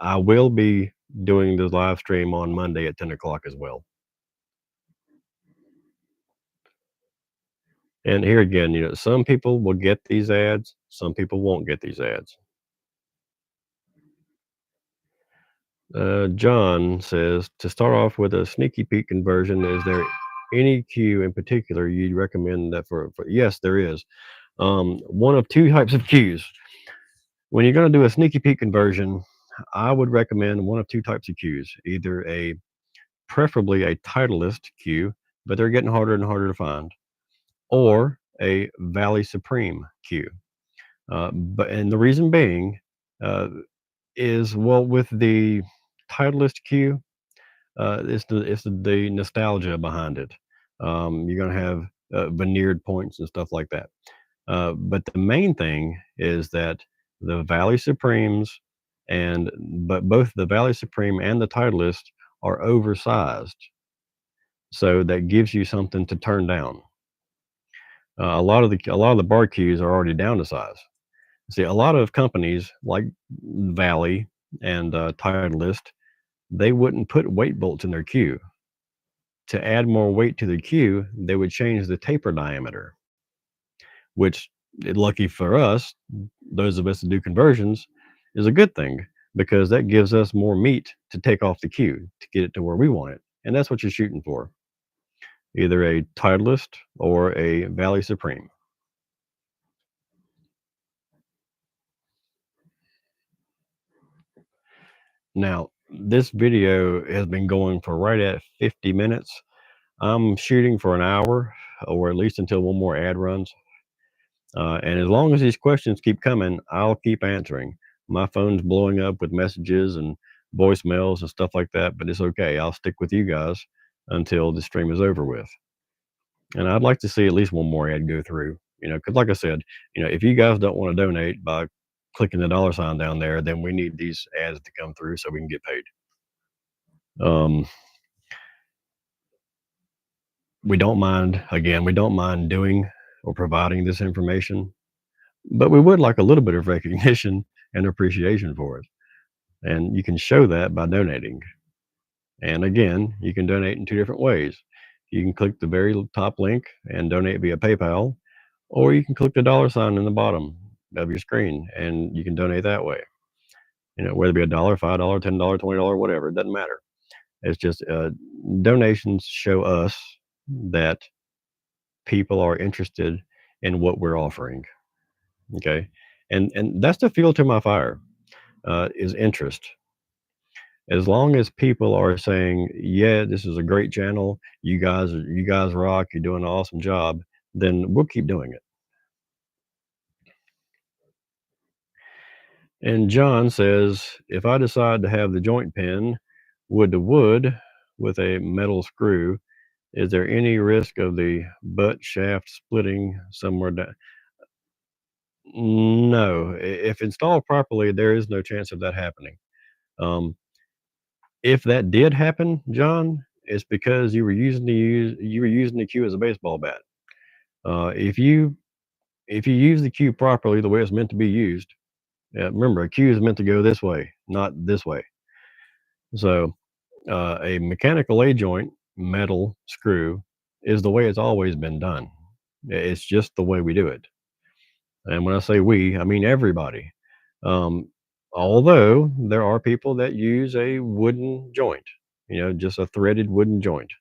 I will be doing the live stream on Monday at 10 o'clock as well. And here again, some people will get these ads, some people won't get these ads. John says, to start off with a sneaky peek conversion, is there any queue in particular you'd recommend that for yes, there is. One of two types of queues. When you're going to do a sneaky peek conversion, I would recommend one of two types of queues, either preferably a Titleist queue, but they're getting harder and harder to find, or a Valley Supreme queue. And the reason being is, well, with the Titleist queue, it's the nostalgia behind it. You're gonna have veneered points and stuff like that. But the main thing is that the Valley Supremes but both the Valley Supreme and the Titleist are oversized, so that gives you something to turn down. A lot of the bar queues are already down to size. See, a lot of companies like Valley and Titleist, they wouldn't put weight bolts in their queue. To add more weight to the queue, they would change the taper diameter, which, lucky for us, those of us that do conversions, is a good thing because that gives us more meat to take off the queue to get it to where we want it. And that's what you're shooting for, either a Titleist or a Valley Supreme. Now, this video has been going for right at 50 minutes. I'm shooting for an hour, or at least until one more ad runs. And as long as these questions keep coming, I'll keep answering. My phone's blowing up with messages and voicemails and stuff like that, but it's okay. I'll stick with you guys until the stream is over with. And I'd like to see at least one more ad go through, because like I said, if you guys don't want to donate by clicking the dollar sign down there, then we need these ads to come through so we can get paid. Um, we don't mind doing or providing this information, but we would like a little bit of recognition and appreciation for it. And you can show that by donating. And again, you can donate in two different ways. You can click the very top link and donate via PayPal, or you can click the dollar sign in the bottom of your screen and you can donate that way. Whether it be $1, $5, $10, $20, whatever, it doesn't matter. It's just donations show us that people are interested in what we're offering. Okay. And that's the fuel to my fire, is interest. As long as people are saying, yeah, this is a great channel, you guys rock, you're doing an awesome job, then we'll keep doing it. And John says, if I decide to have the joint pin wood to wood with a metal screw, is there any risk of the butt shaft splitting somewhere down? No, if installed properly, there is no chance of that happening. Um, if that did happen, John, it's because you were using the queue as a baseball bat. If you if you use the cue properly the way it's meant to be used, remember, a cue is meant to go this way, not this way. So, a mechanical A joint, metal screw, is the way it's always been done. It's just the way we do it. And when I say we, I mean everybody. Um, Although there are people that use a wooden joint, just a threaded wooden joint.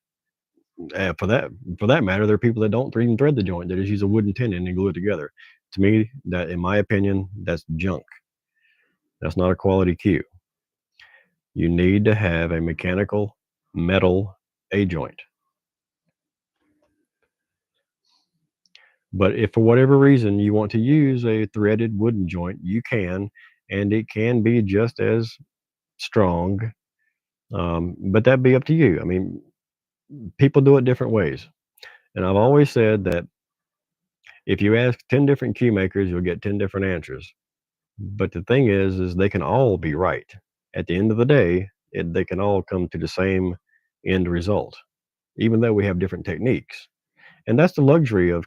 For that matter, there are people that don't even thread the joint; they just use a wooden tenon and glue it together. To me, that, in my opinion, that's junk. That's not a quality cue. You need to have a mechanical metal A joint. But if for whatever reason you want to use a threaded wooden joint, you can, and it can be just as strong. But that'd be up to you. I mean, people do it different ways. And I've always said that if you ask 10 different key makers, you'll get 10 different answers. But the thing is they can all be right. At the end of the day, they can all come to the same end result, even though we have different techniques. And that's the luxury of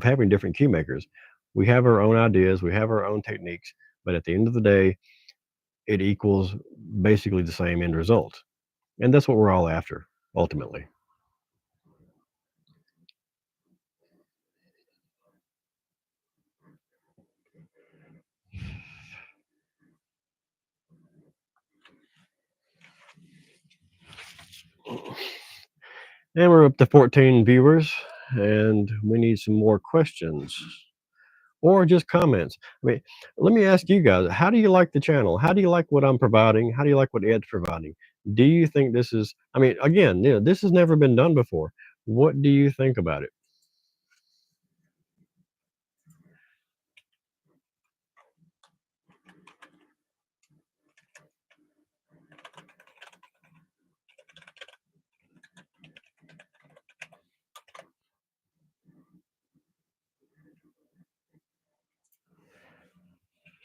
having different cue makers. We have our own ideas, we have our own techniques, but at the end of the day, it equals basically the same end result. And that's what we're all after, ultimately. And we're up to 14 viewers, and we need some more questions or just comments. I mean, let me ask you guys, how do you like the channel? How do you like what I'm providing? How do you like what Ed's providing? Do you think this is, I mean, again, this has never been done before. What do you think about it?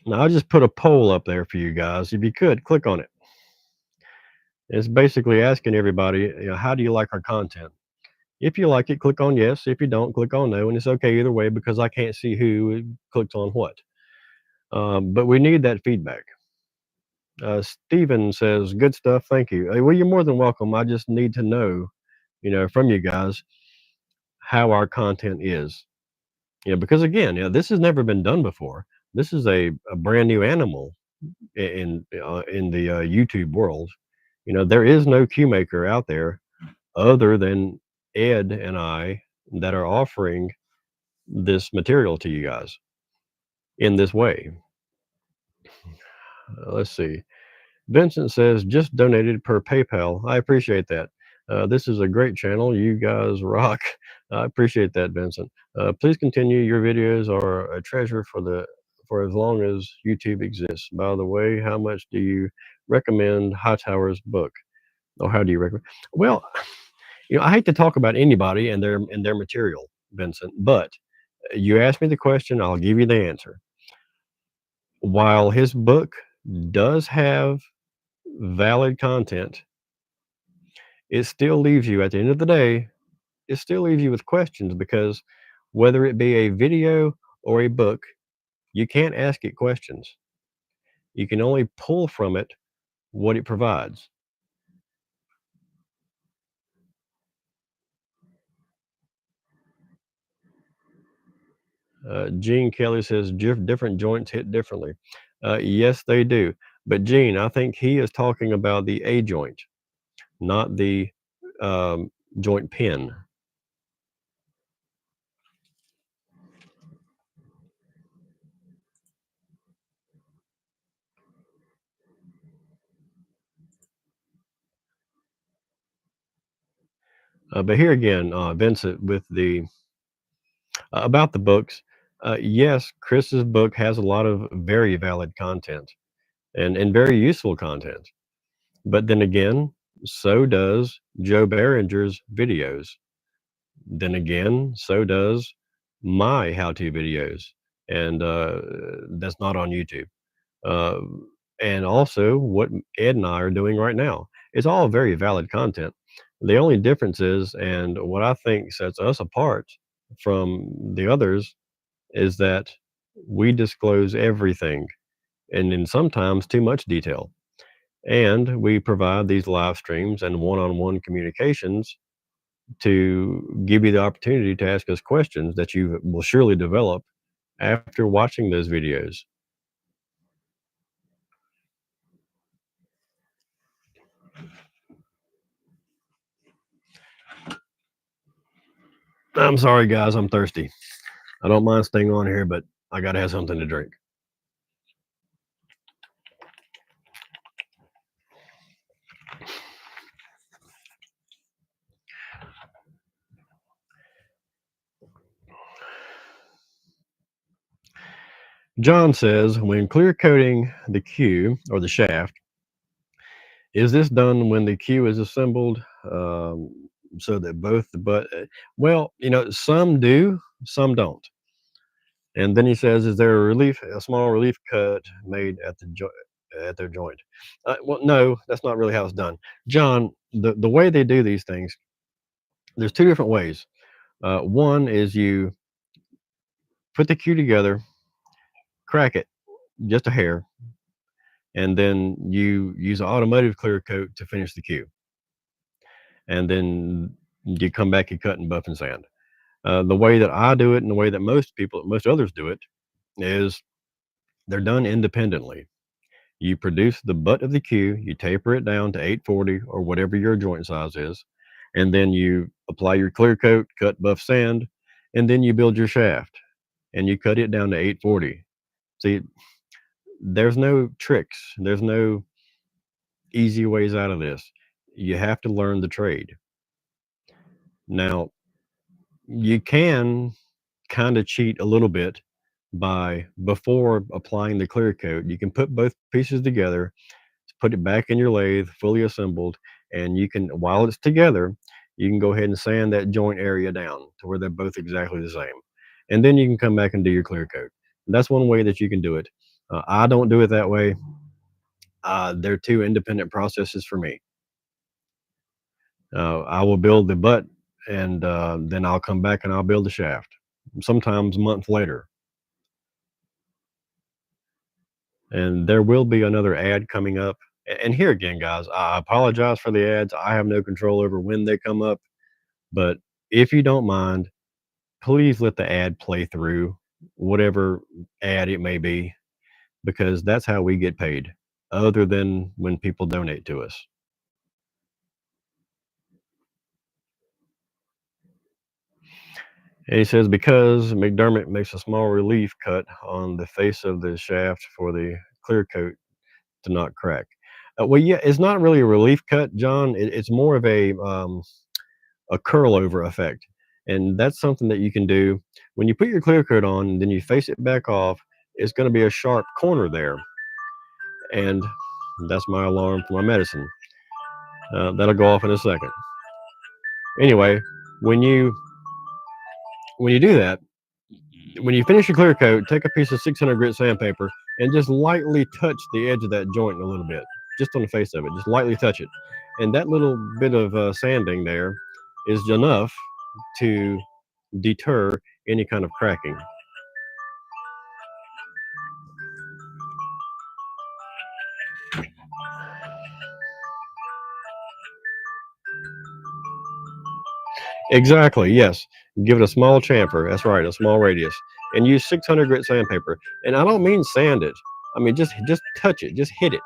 Now, I just put a poll up there for you guys. If you could click on it. It's basically asking everybody, how do you like our content? If you like it, click on yes. If you don't, click on no. And it's okay either way because I can't see who clicked on what. But we need that feedback. Steven says, good stuff. Thank you. Well, you're more than welcome. I just need to know, from you guys how our content is. Because again, this has never been done before. This is a brand new animal in the YouTube world. There is no cue maker out there other than Ed and I that are offering this material to you guys in this way. Let's see. Vincent says, just donated per PayPal. I appreciate that. This is a great channel. You guys rock. I appreciate that, Vincent. Please continue. Your videos are a treasure for as long as YouTube exists. By the way, how much do you recommend Hightower's book? Or how do you recommend? Well, I hate to talk about anybody and their material, Vincent, but you asked me the question, I'll give you the answer. While his book does have valid content, it still leaves you at the end of the day, it still leaves you with questions because whether it be a video or a book, you can't ask it questions. You can only pull from it what it provides. Gene Kelly says different joints hit differently. Yes, they do. But Gene, I think he is talking about the A joint, not the joint pin. But here again, Vincent, with the about the books, yes, Chris's book has a lot of very valid content and very useful content. But then again, so does Joe Behringer's videos. Then again, so does my how-to videos, and that's not on YouTube. Uh, and also, what Ed and I are doing right now. It's all very valid content. The only difference is, and what I think sets us apart, from the others is that we disclose everything, and in sometimes too much detail. And we provide these live streams and one-on-one communications to give you the opportunity to ask us questions that you will surely develop after watching those videos. I'm sorry, guys, I'm thirsty. I don't mind staying on here, but I gotta have something to drink. John says, when clear coating the cue or the shaft, is this done when the cue is assembled so that both the butt? Well, some do, some don't. And then he says, is there a small relief cut made at at their joint? Well, no, that's not really how it's done. John, the way they do these things, there's two different ways. One is you put the cue together, crack it just a hair, and then you use an automotive clear coat to finish the cue. And then you come back and cut and buff and sand. The way that I do it and the way that most others do it is they're done independently. You produce the butt of the cue, you taper it down to 840 or whatever your joint size is, and then you apply your clear coat, cut, buff, sand, and then you build your shaft and you cut it down to 840. See, there's no tricks, there's no easy ways out of this. You have to learn the trade. Now, you can kind of cheat a little bit by before applying the clear coat. You can put both pieces together, put it back in your lathe, fully assembled, and you can, while it's together, you can go ahead and sand that joint area down to where they're both exactly the same. And then you can come back and do your clear coat. That's one way that you can do it. I don't do it that way. They're two independent processes for me. I will build the butt, and then I'll come back and I'll build the shaft, sometimes a month later. And there will be another ad coming up. And here again, guys, I apologize for the ads. I have no control over when they come up. But if you don't mind, please let the ad play through, whatever ad it may be, because that's how we get paid, other than when people donate to us. And he says, because McDermott makes a small relief cut on the face of the shaft for the clear coat to not crack. Well, yeah, it's not really a relief cut, John. It's more of a curl over effect. And that's something that you can do when you put your clear coat on, and then you face it back off. It's going to be a sharp corner there. And that's my alarm for my medicine. That'll go off in a second. Anyway, when you do that, when you finish your clear coat, take a piece of 600 grit sandpaper and just lightly touch the edge of that joint a little bit, just on the face of it. Just lightly touch it, and that little bit of sanding there is enough to deter any kind of cracking. Exactly. Yes. Give it a small chamfer. That's right, a small radius, and use 600 grit sandpaper. And I don't mean sand it. I mean just touch it. Just hit it.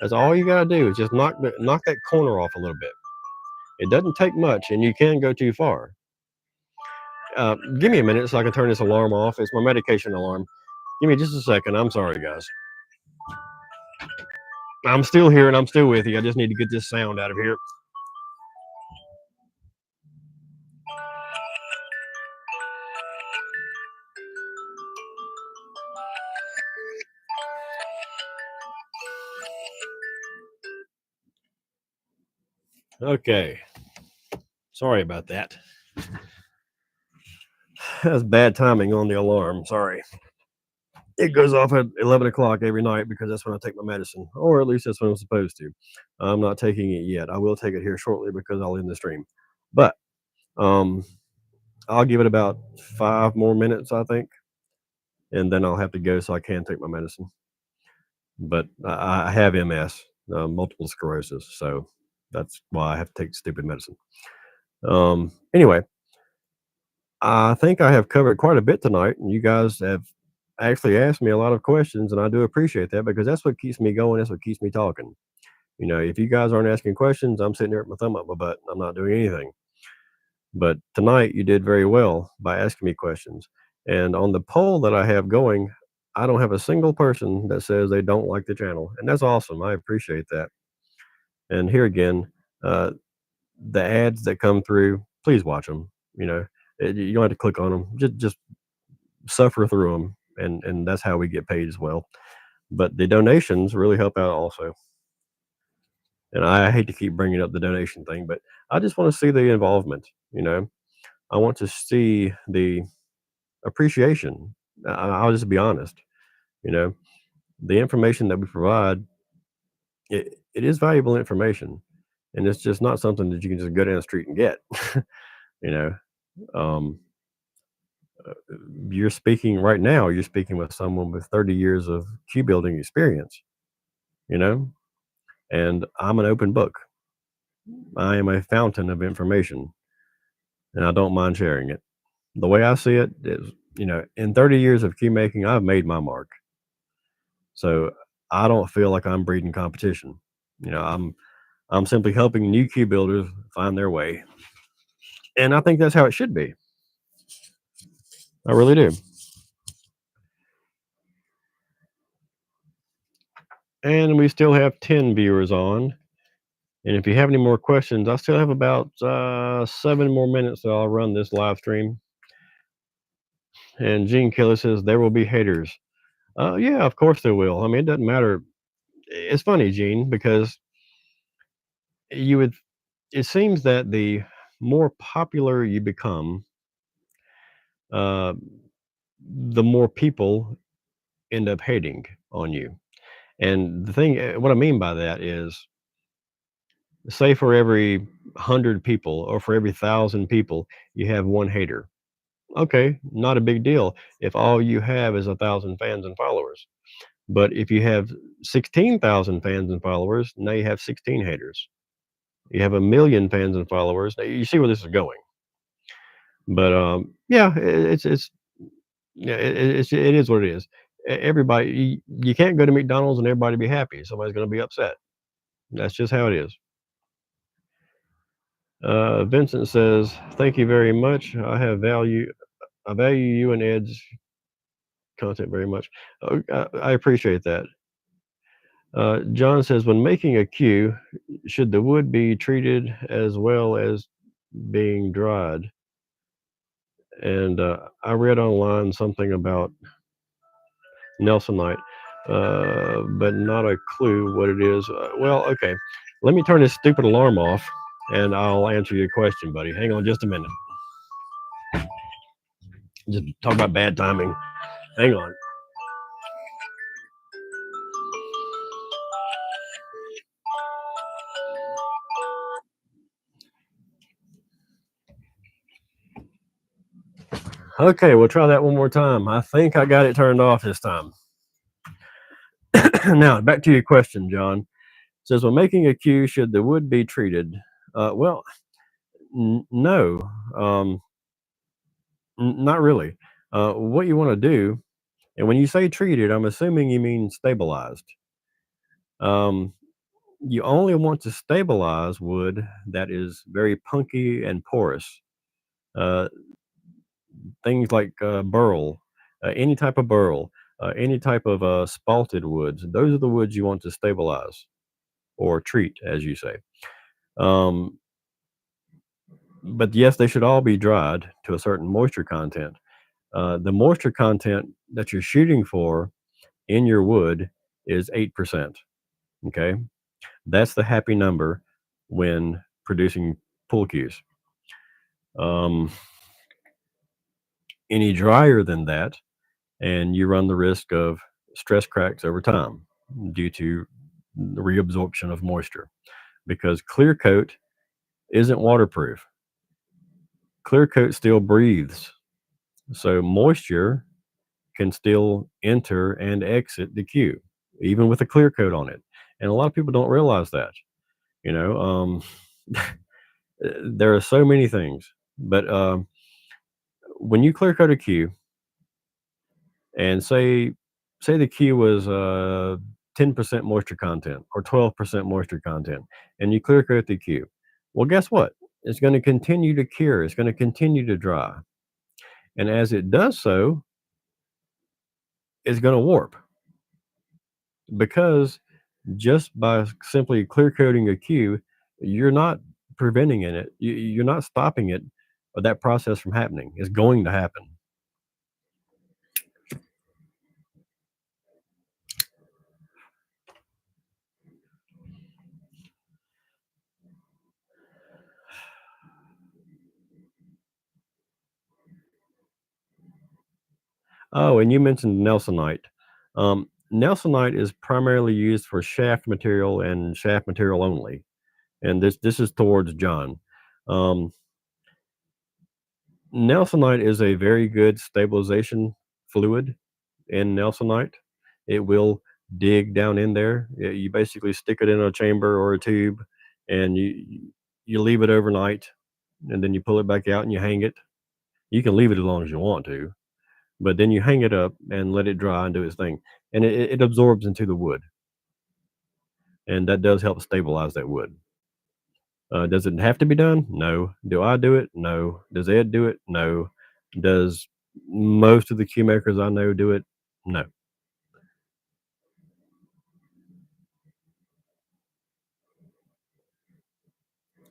That's all you gotta do is just knock that corner off a little bit. It doesn't take much, and you can go too far. Give me a minute so I can turn this alarm off. It's my medication alarm. Give me just a second. I'm sorry, guys. I'm still here and I'm still with you. I just need to get this sound out of here. Okay. Sorry about that. That's bad timing on the alarm. Sorry. It goes off at 11 o'clock every night because that's when I take my medicine, or at least that's when I'm supposed to. I'm not taking it yet. I will take it here shortly because I'll end the stream. But um, I'll give it about 5 more minutes, I think, and then I'll have to go so I can take my medicine. But I have MS, multiple sclerosis, so that's why I have to take stupid medicine. Anyway, I think I have covered quite a bit tonight, and you guys have actually asked me a lot of questions, and I do appreciate that because that's what keeps me going. That's what keeps me talking. If you guys aren't asking questions, I'm sitting there with my thumb up my butt. I'm not doing anything. But tonight you did very well by asking me questions. And on the poll that I have going, I don't have a single person that says they don't like the channel. And that's awesome. I appreciate that. And here again, uh, the ads that come through, please watch them. You don't have to click on them. Just suffer through them, and that's how we get paid as well. But the donations really help out also. And I hate to keep bringing up the donation thing, but I just want to see the involvement. I want to see the appreciation. I'll just be honest. You know, the information that we provide, it is valuable information, and it's just not something that you can just go down the street and get. you know, um, you're speaking right now. You're speaking with someone with 30 years of queue building experience. You know, and I'm an open book. I am a fountain of information, and I don't mind sharing it. The way I see it is, in 30 years of queue making, I've made my mark. So I don't feel like I'm breeding competition. I'm simply helping new queue builders find their way, and I think that's how it should be. I really do. And we still have 10 viewers on. And if you have any more questions, I still have about 7 more minutes that I'll run this live stream. And Gene Killer says there will be haters. Yeah, of course there will. I mean, it doesn't matter. It's funny, Gene, because you would. It seems that the more popular you become, uh, the more people end up hating on you. And the thing, what I mean by that is, say for every 100 people or for every 1,000 people, you have one hater. Okay, not a big deal if all you have is 1,000 fans and followers. But if you have 16,000 fans and followers, now you have 16 haters. You have 1,000,000 fans and followers. Now you see where this is going. But yeah, it is what it is. Everybody, you can't go to McDonald's and everybody be happy. Somebody's going to be upset. That's just how it is. Vincent says, "Thank you very much. I value you and Ed's content very much." I appreciate that. John says, "When making a queue, should the wood be treated as well as being dried?" And I read online something about Nelsonite, but not a clue what it is. Well, okay. Let me turn this stupid alarm off, and I'll answer your question, buddy. Hang on just a minute. Just talk about bad timing. Hang on. Okay, we'll try that one more time. I think I got it turned off this time. Now, back to your question, John. It says, when making a queue, should the wood be treated? Well, no, not really. What you want to do, and when you say treated, I'm assuming you mean stabilized. Um, you only want to stabilize wood that is very punky and porous. Uh, things like burl, any type of burl, any type of spalted woods. Those are the woods you want to stabilize or treat, as you say. Um, but yes, they should all be dried to a certain moisture content. The moisture content that you're shooting for in your wood is 8%. Okay. That's the happy number when producing pool cues. Um, any drier than that, and you run the risk of stress cracks over time due to the reabsorption of moisture because clear coat isn't waterproof. Clear coat still breathes, so moisture can still enter and exit the queue, even with a clear coat on it. And a lot of people don't realize that. You know, there are so many things, but when you clear coat a queue, and say the queue was 10% moisture content or 12% moisture content, and you clear coat the queue, well, guess what? It's going to continue to cure. It's going to continue to dry, and as it does so, it's going to warp because just by simply clear coating a queue, you're not preventing it. You're not stopping it, that process from happening. It's going to happen. Oh, and you mentioned Nelsonite. Nelsonite is primarily used for shaft material and shaft material only, and this is towards John. Um, Nelsonite is a very good stabilization fluid in Nelsonite. It will dig down in there. You basically stick it in a chamber or a tube, and you leave it overnight, and then you pull it back out and you hang it. You can leave it as long as you want to, but then you hang it up and let it dry and do its thing, and it absorbs into the wood, and that does help stabilize that wood. Does it have to be done? No. Do I do it? No. Does Ed do it? No. Does most of the queue makers I know do it? No.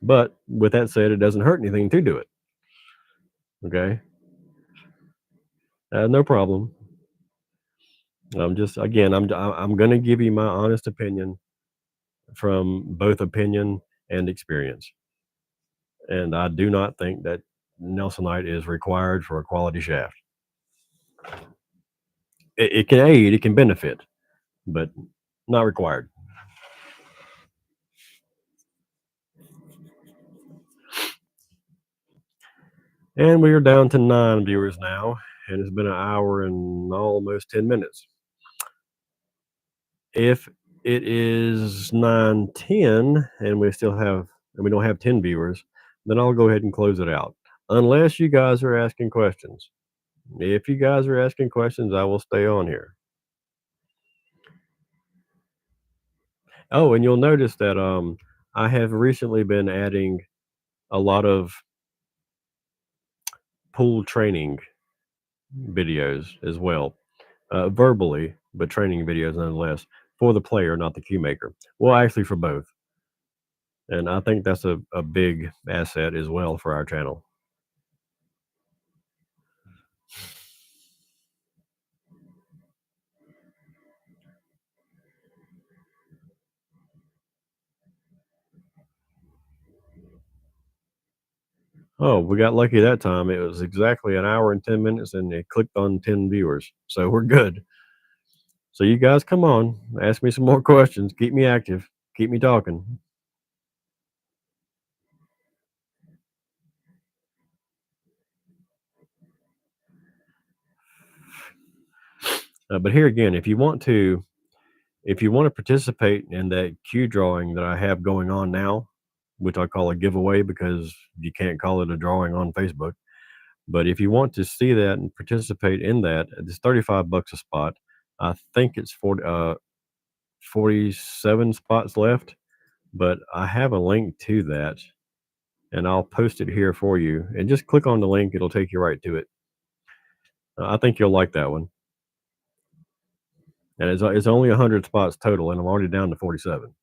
But with that said, it doesn't hurt anything to do it. Okay. No problem. I'm just again, I'm going to give you my honest opinion from both opinion and experience, and I do not think that Nelsonite is required for a quality shaft. It can aid, it can benefit, but not required. And we are down to 9 viewers now, and it's been an hour and almost 10 minutes. If it is 9:10 and we don't have 10 viewers, then I'll go ahead and close it out. Unless you guys are asking questions. If you guys are asking questions, I will stay on here. Oh, and you'll notice that I have recently been adding a lot of pool training videos as well, verbally, but training videos nonetheless for the player, not the cue maker. Well, actually, for both. And I think that's a big asset as well for our channel. Oh, we got lucky that time. It was exactly an hour and 10 minutes, and it clicked on 10 viewers. So we're good. So you guys come on, ask me some more questions, keep me active, keep me talking. But here again, if you want to participate in that cue drawing that I have going on now, which I call a giveaway because you can't call it a drawing on Facebook. But if you want to see that and participate in that, it's 35 bucks a spot. I think it's 47 spots left, but I have a link to that and I'll post it here for you. And just click on the link, it'll take you right to it. I think you'll like that one. And it's only 100 spots total, and I'm already down to 47.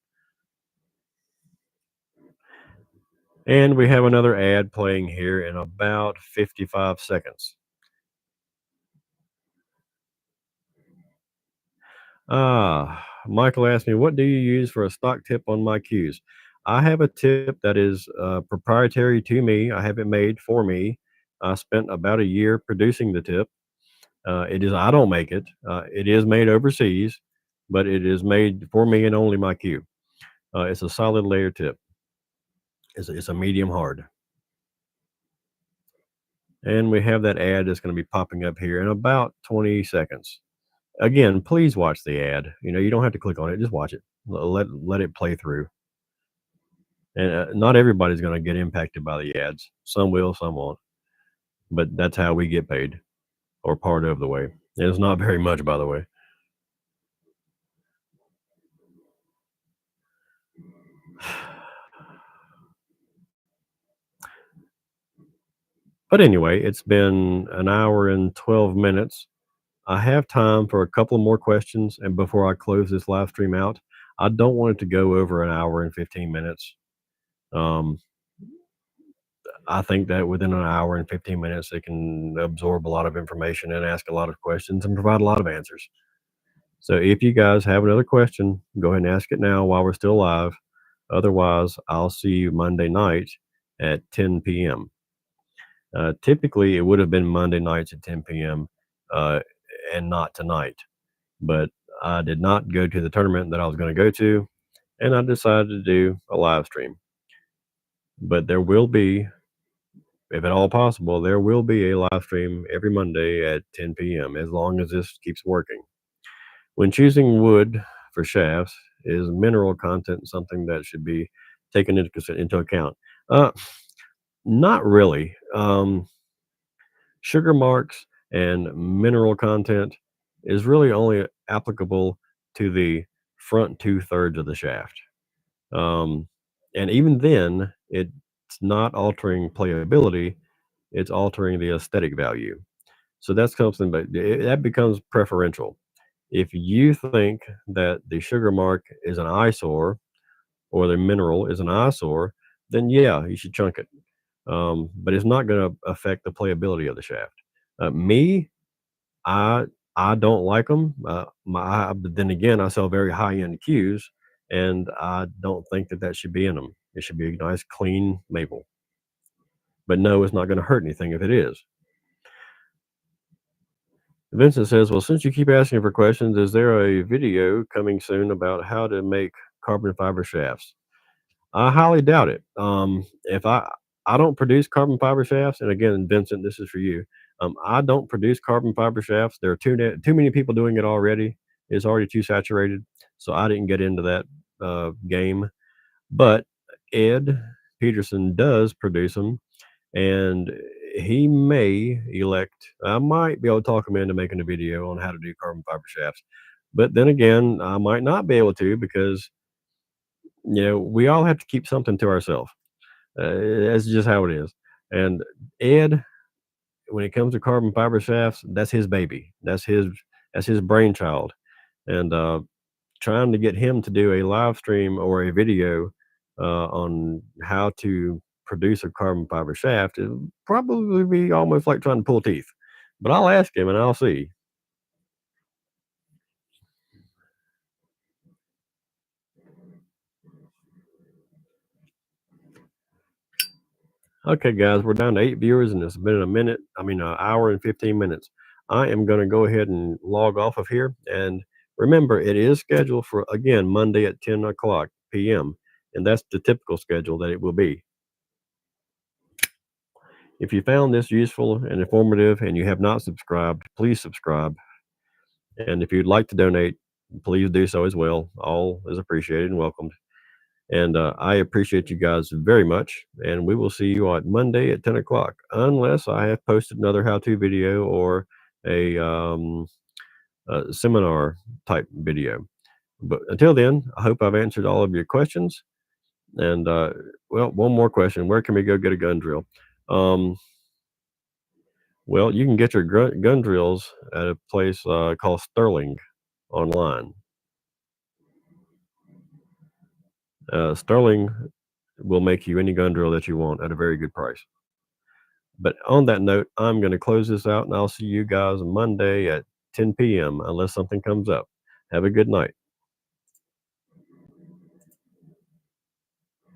And we have another ad playing here in about 55 seconds. Michael asked me, "What do you use for a stock tip on my cues?" I have a tip that is proprietary to me. I have it made for me. I spent about a year producing the tip. I don't make it. It is made overseas, but it is made for me and only my cue. It's a solid layer tip. It's a medium hard. and we have that ad that's going to be popping up here in about 20 seconds. Again, please watch the ad. You don't have to click on it; just watch it. Let it play through. And not everybody's going to get impacted by the ads. Some will, some won't. But that's how we get paid, or part of the way. And it's not very much, by the way. But anyway, it's been an hour and 12 minutes. I have time for a couple of more questions, and before I close this live stream out, I don't want it to go over an hour and 15 minutes. Um, I think that within an hour and 15 minutes, it can absorb a lot of information and ask a lot of questions and provide a lot of answers. So if you guys have another question, go ahead and ask it now while we're still live. Otherwise, I'll see you Monday night at 10 p.m. Typically, it would have been Monday nights at 10 p.m. Uh, and not tonight. But I did not go to the tournament that I was going to go to, and I decided to do a live stream. But there will be, if at all possible, there will be a live stream every Monday at 10 p.m. as long as this keeps working. When choosing wood for shafts, is mineral content something that should be taken into account? Uh, Not really. Sugar marks and mineral content is really only applicable to the front two-thirds of the shaft. Um, and even then, it's not altering playability, it's altering the aesthetic value. So that's something, but that becomes preferential. If you think that the sugar mark is an eyesore or the mineral is an eyesore, then yeah, you should chunk it. But it's not going to affect the playability of the shaft. Me, I I don't like them. But then again, I sell very high end cues, and I don't think that should be in them. It should be a nice, clean maple. But no, it's not going to hurt anything if it is. Vincent says, "Well, since you keep asking for questions, is there a video coming soon about how to make carbon fiber shafts?" I highly doubt it. If I don't produce carbon fiber shafts, and again, Vincent, this is for you. I don't produce carbon fiber shafts. There are too many people doing it already. It's already too saturated, so I didn't get into that game. But Ed Peterson does produce them, and he may elect. I might be able to talk him into making a video on how to do carbon fiber shafts. But then again, I might not be able to because we all have to keep something to ourselves. That's just how it is. And Ed, when it comes to carbon fiber shafts, that's his baby. That's his brainchild. And trying to get him to do a live stream or a video on how to produce a carbon fiber shaft is probably be almost like trying to pull teeth. But I'll ask him and I'll see. Okay, guys, we're down to 8 viewers, and it's been an hour and 15 minutes. I am going to go ahead and log off of here. And remember, it is scheduled for, again, Monday at 10 o'clock p.m. And that's the typical schedule that it will be. If you found this useful and informative and you have not subscribed, please subscribe. And if you'd like to donate, please do so as well. All is appreciated and welcomed. And I appreciate you guys very much. And we will see you on Monday at 10 o'clock, unless I have posted another how to video or a seminar type video. But until then, I hope I've answered all of your questions. And well, one more question: where can we go get a gun drill? Um, well, you can get your gun drills at a place called Sterling online. Sterling will make you any gun drill that you want at a very good price. But on that note, I'm going to close this out, and I'll see you guys Monday at 10 p.m. unless something comes up. Have a good night.